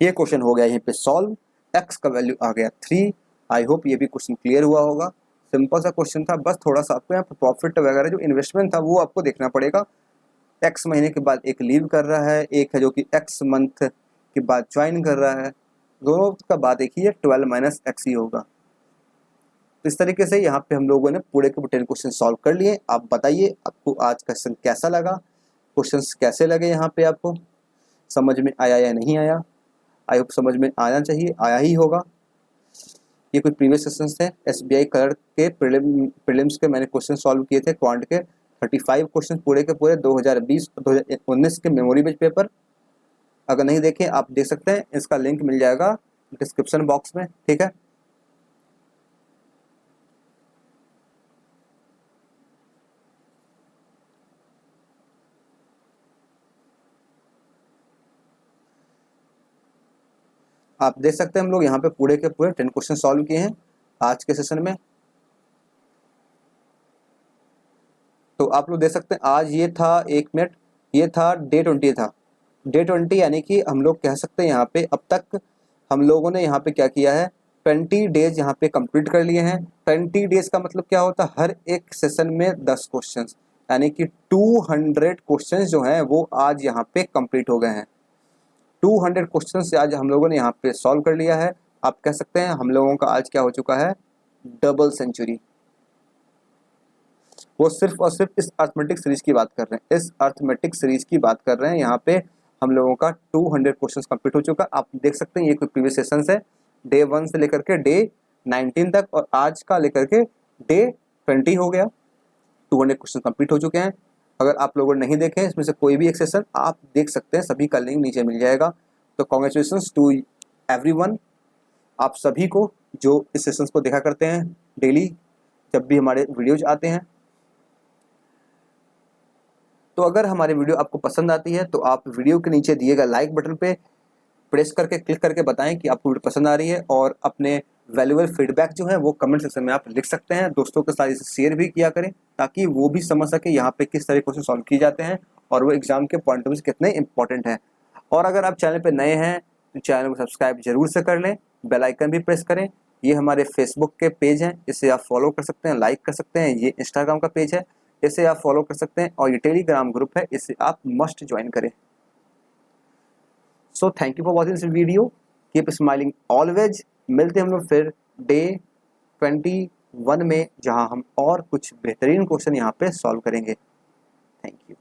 ये क्वेश्चन हो गया यहीं पे सॉल्व, x का वैल्यू आ गया 3। आई होप ये भी क्वेश्चन क्लियर हुआ होगा, सिंपल सा क्वेश्चन था। बस थोड़ा सा आपको यहाँ पे प्रॉफिट वगैरह जो इन्वेस्टमेंट था वो आपको देखना पड़ेगा। एक्स महीने के बाद एक लीव कर रहा है, एक है जो कि एक्स मंथ के बाद ज्वाइन कर रहा है, दोनों का बात एक ही है, 12 - एक्स ही होगा। तो इस तरीके से यहाँ पे हम लोगों ने पूरे के 10 क्वेश्चन सॉल्व कर लिए। आप बताइए आपको आज का सेशन कैसा लगा, क्वेश्चंस कैसे लगे, यहाँ पे आपको समझ में आया या नहीं आया। आई होप समझ में आना चाहिए, आया ही होगा। ये कुछ प्रीवियस सेशंस थे, SBI क्लर्क के प्रीलिम्स के मैंने क्वेश्चन सॉल्व किए थे, क्वांट के 35 क्वेश्चन पूरे के पूरे 2020 2019 के मेमोरी बेस्ड पेपर। अगर नहीं देखें आप देख सकते हैं, इसका लिंक मिल जाएगा डिस्क्रिप्शन बॉक्स में, ठीक है। आप देख सकते हैं हम लोग यहाँ पे पूरे के पूरे 10 क्वेश्चन सॉल्व किए हैं आज के सेशन में। तो आप लोग देख सकते हैं आज ये था, 1 मिनट, ये था डे 20 था, डे 20, यानी कि हम लोग कह सकते हैं यहाँ पे अब तक हम लोगों ने यहाँ पे क्या किया है, 20 डेज यहाँ पे कंप्लीट कर लिए हैं। 20 डेज का मतलब क्या होता है, हर एक सेशन में 10 क्वेश्चन, यानी कि 200 क्वेश्चन जो हैं वो आज यहाँ पे कंप्लीट हो गए हैं। 200 क्वेश्चन से आज हम लोगों ने यहाँ पे सॉल्व कर लिया है। आप कह सकते हैं हम लोगों का आज क्या हो चुका है, डबल सेंचुरी। वो सिर्फ और सिर्फ इस अर्थमेटिक सीरीज की बात कर रहे हैं, इस अर्थमेटिक सीरीज की बात कर रहे हैं। यहाँ पे हम लोगों का 200 क्वेश्चन कंप्लीट हो चुका। आप देख सकते हैं ये कुछ प्रीवियस सेशंस है, डे 1 से लेकर के डे 19 तक, और आज का लेकर के डे 20 हो गया। 200 क्वेश्चन कंप्लीट हो चुके हैं। अगर आप लोगों ने नहीं देखे इसमें से कोई भी एक सेशन, आप देख सकते हैं, सभी का लिंक नीचे मिल जाएगा। तो कॉन्ग्रेचुलेशंस टू एवरीवन, आप सभी को जो इस सेशंस को देखा करते हैं डेली जब भी हमारे वीडियोज आते हैं। तो अगर हमारी वीडियो आपको पसंद आती है तो आप वीडियो के नीचे दिए गए लाइक बटन पे प्रेस करके क्लिक करके बताएं कि आपको वीडियो पसंद आ रही है, और अपने वैल्यूएबल फीडबैक जो है वो कमेंट सेक्शन में आप लिख सकते हैं। दोस्तों के साथ इसे शेयर भी किया करें ताकि वो भी समझ सके यहाँ पे किस तरह के क्वेश्चन सॉल्व किए जाते हैं और वो एग्जाम के पॉइंट ऑफ व्यू से कितने इंपॉर्टेंट हैं। और अगर आप चैनल पर नए हैं तो चैनल को सब्सक्राइब जरूर से कर लें, बेल आइकन भी प्रेस करें। ये हमारे फेसबुक के पेज हैं, इसे आप फॉलो कर सकते हैं, लाइक कर सकते हैं। ये इंस्टाग्राम का पेज है, इसे आप फॉलो कर सकते हैं, और ये टेलीग्राम ग्रुप है, इसे आप मस्ट ज्वाइन करें। So thank you for watching this video, keep smiling always. मिलते हैं हम लोग फिर डे 21 में, जहां हम और कुछ बेहतरीन क्वेश्चन यहाँ पे सॉल्व करेंगे। Thank you.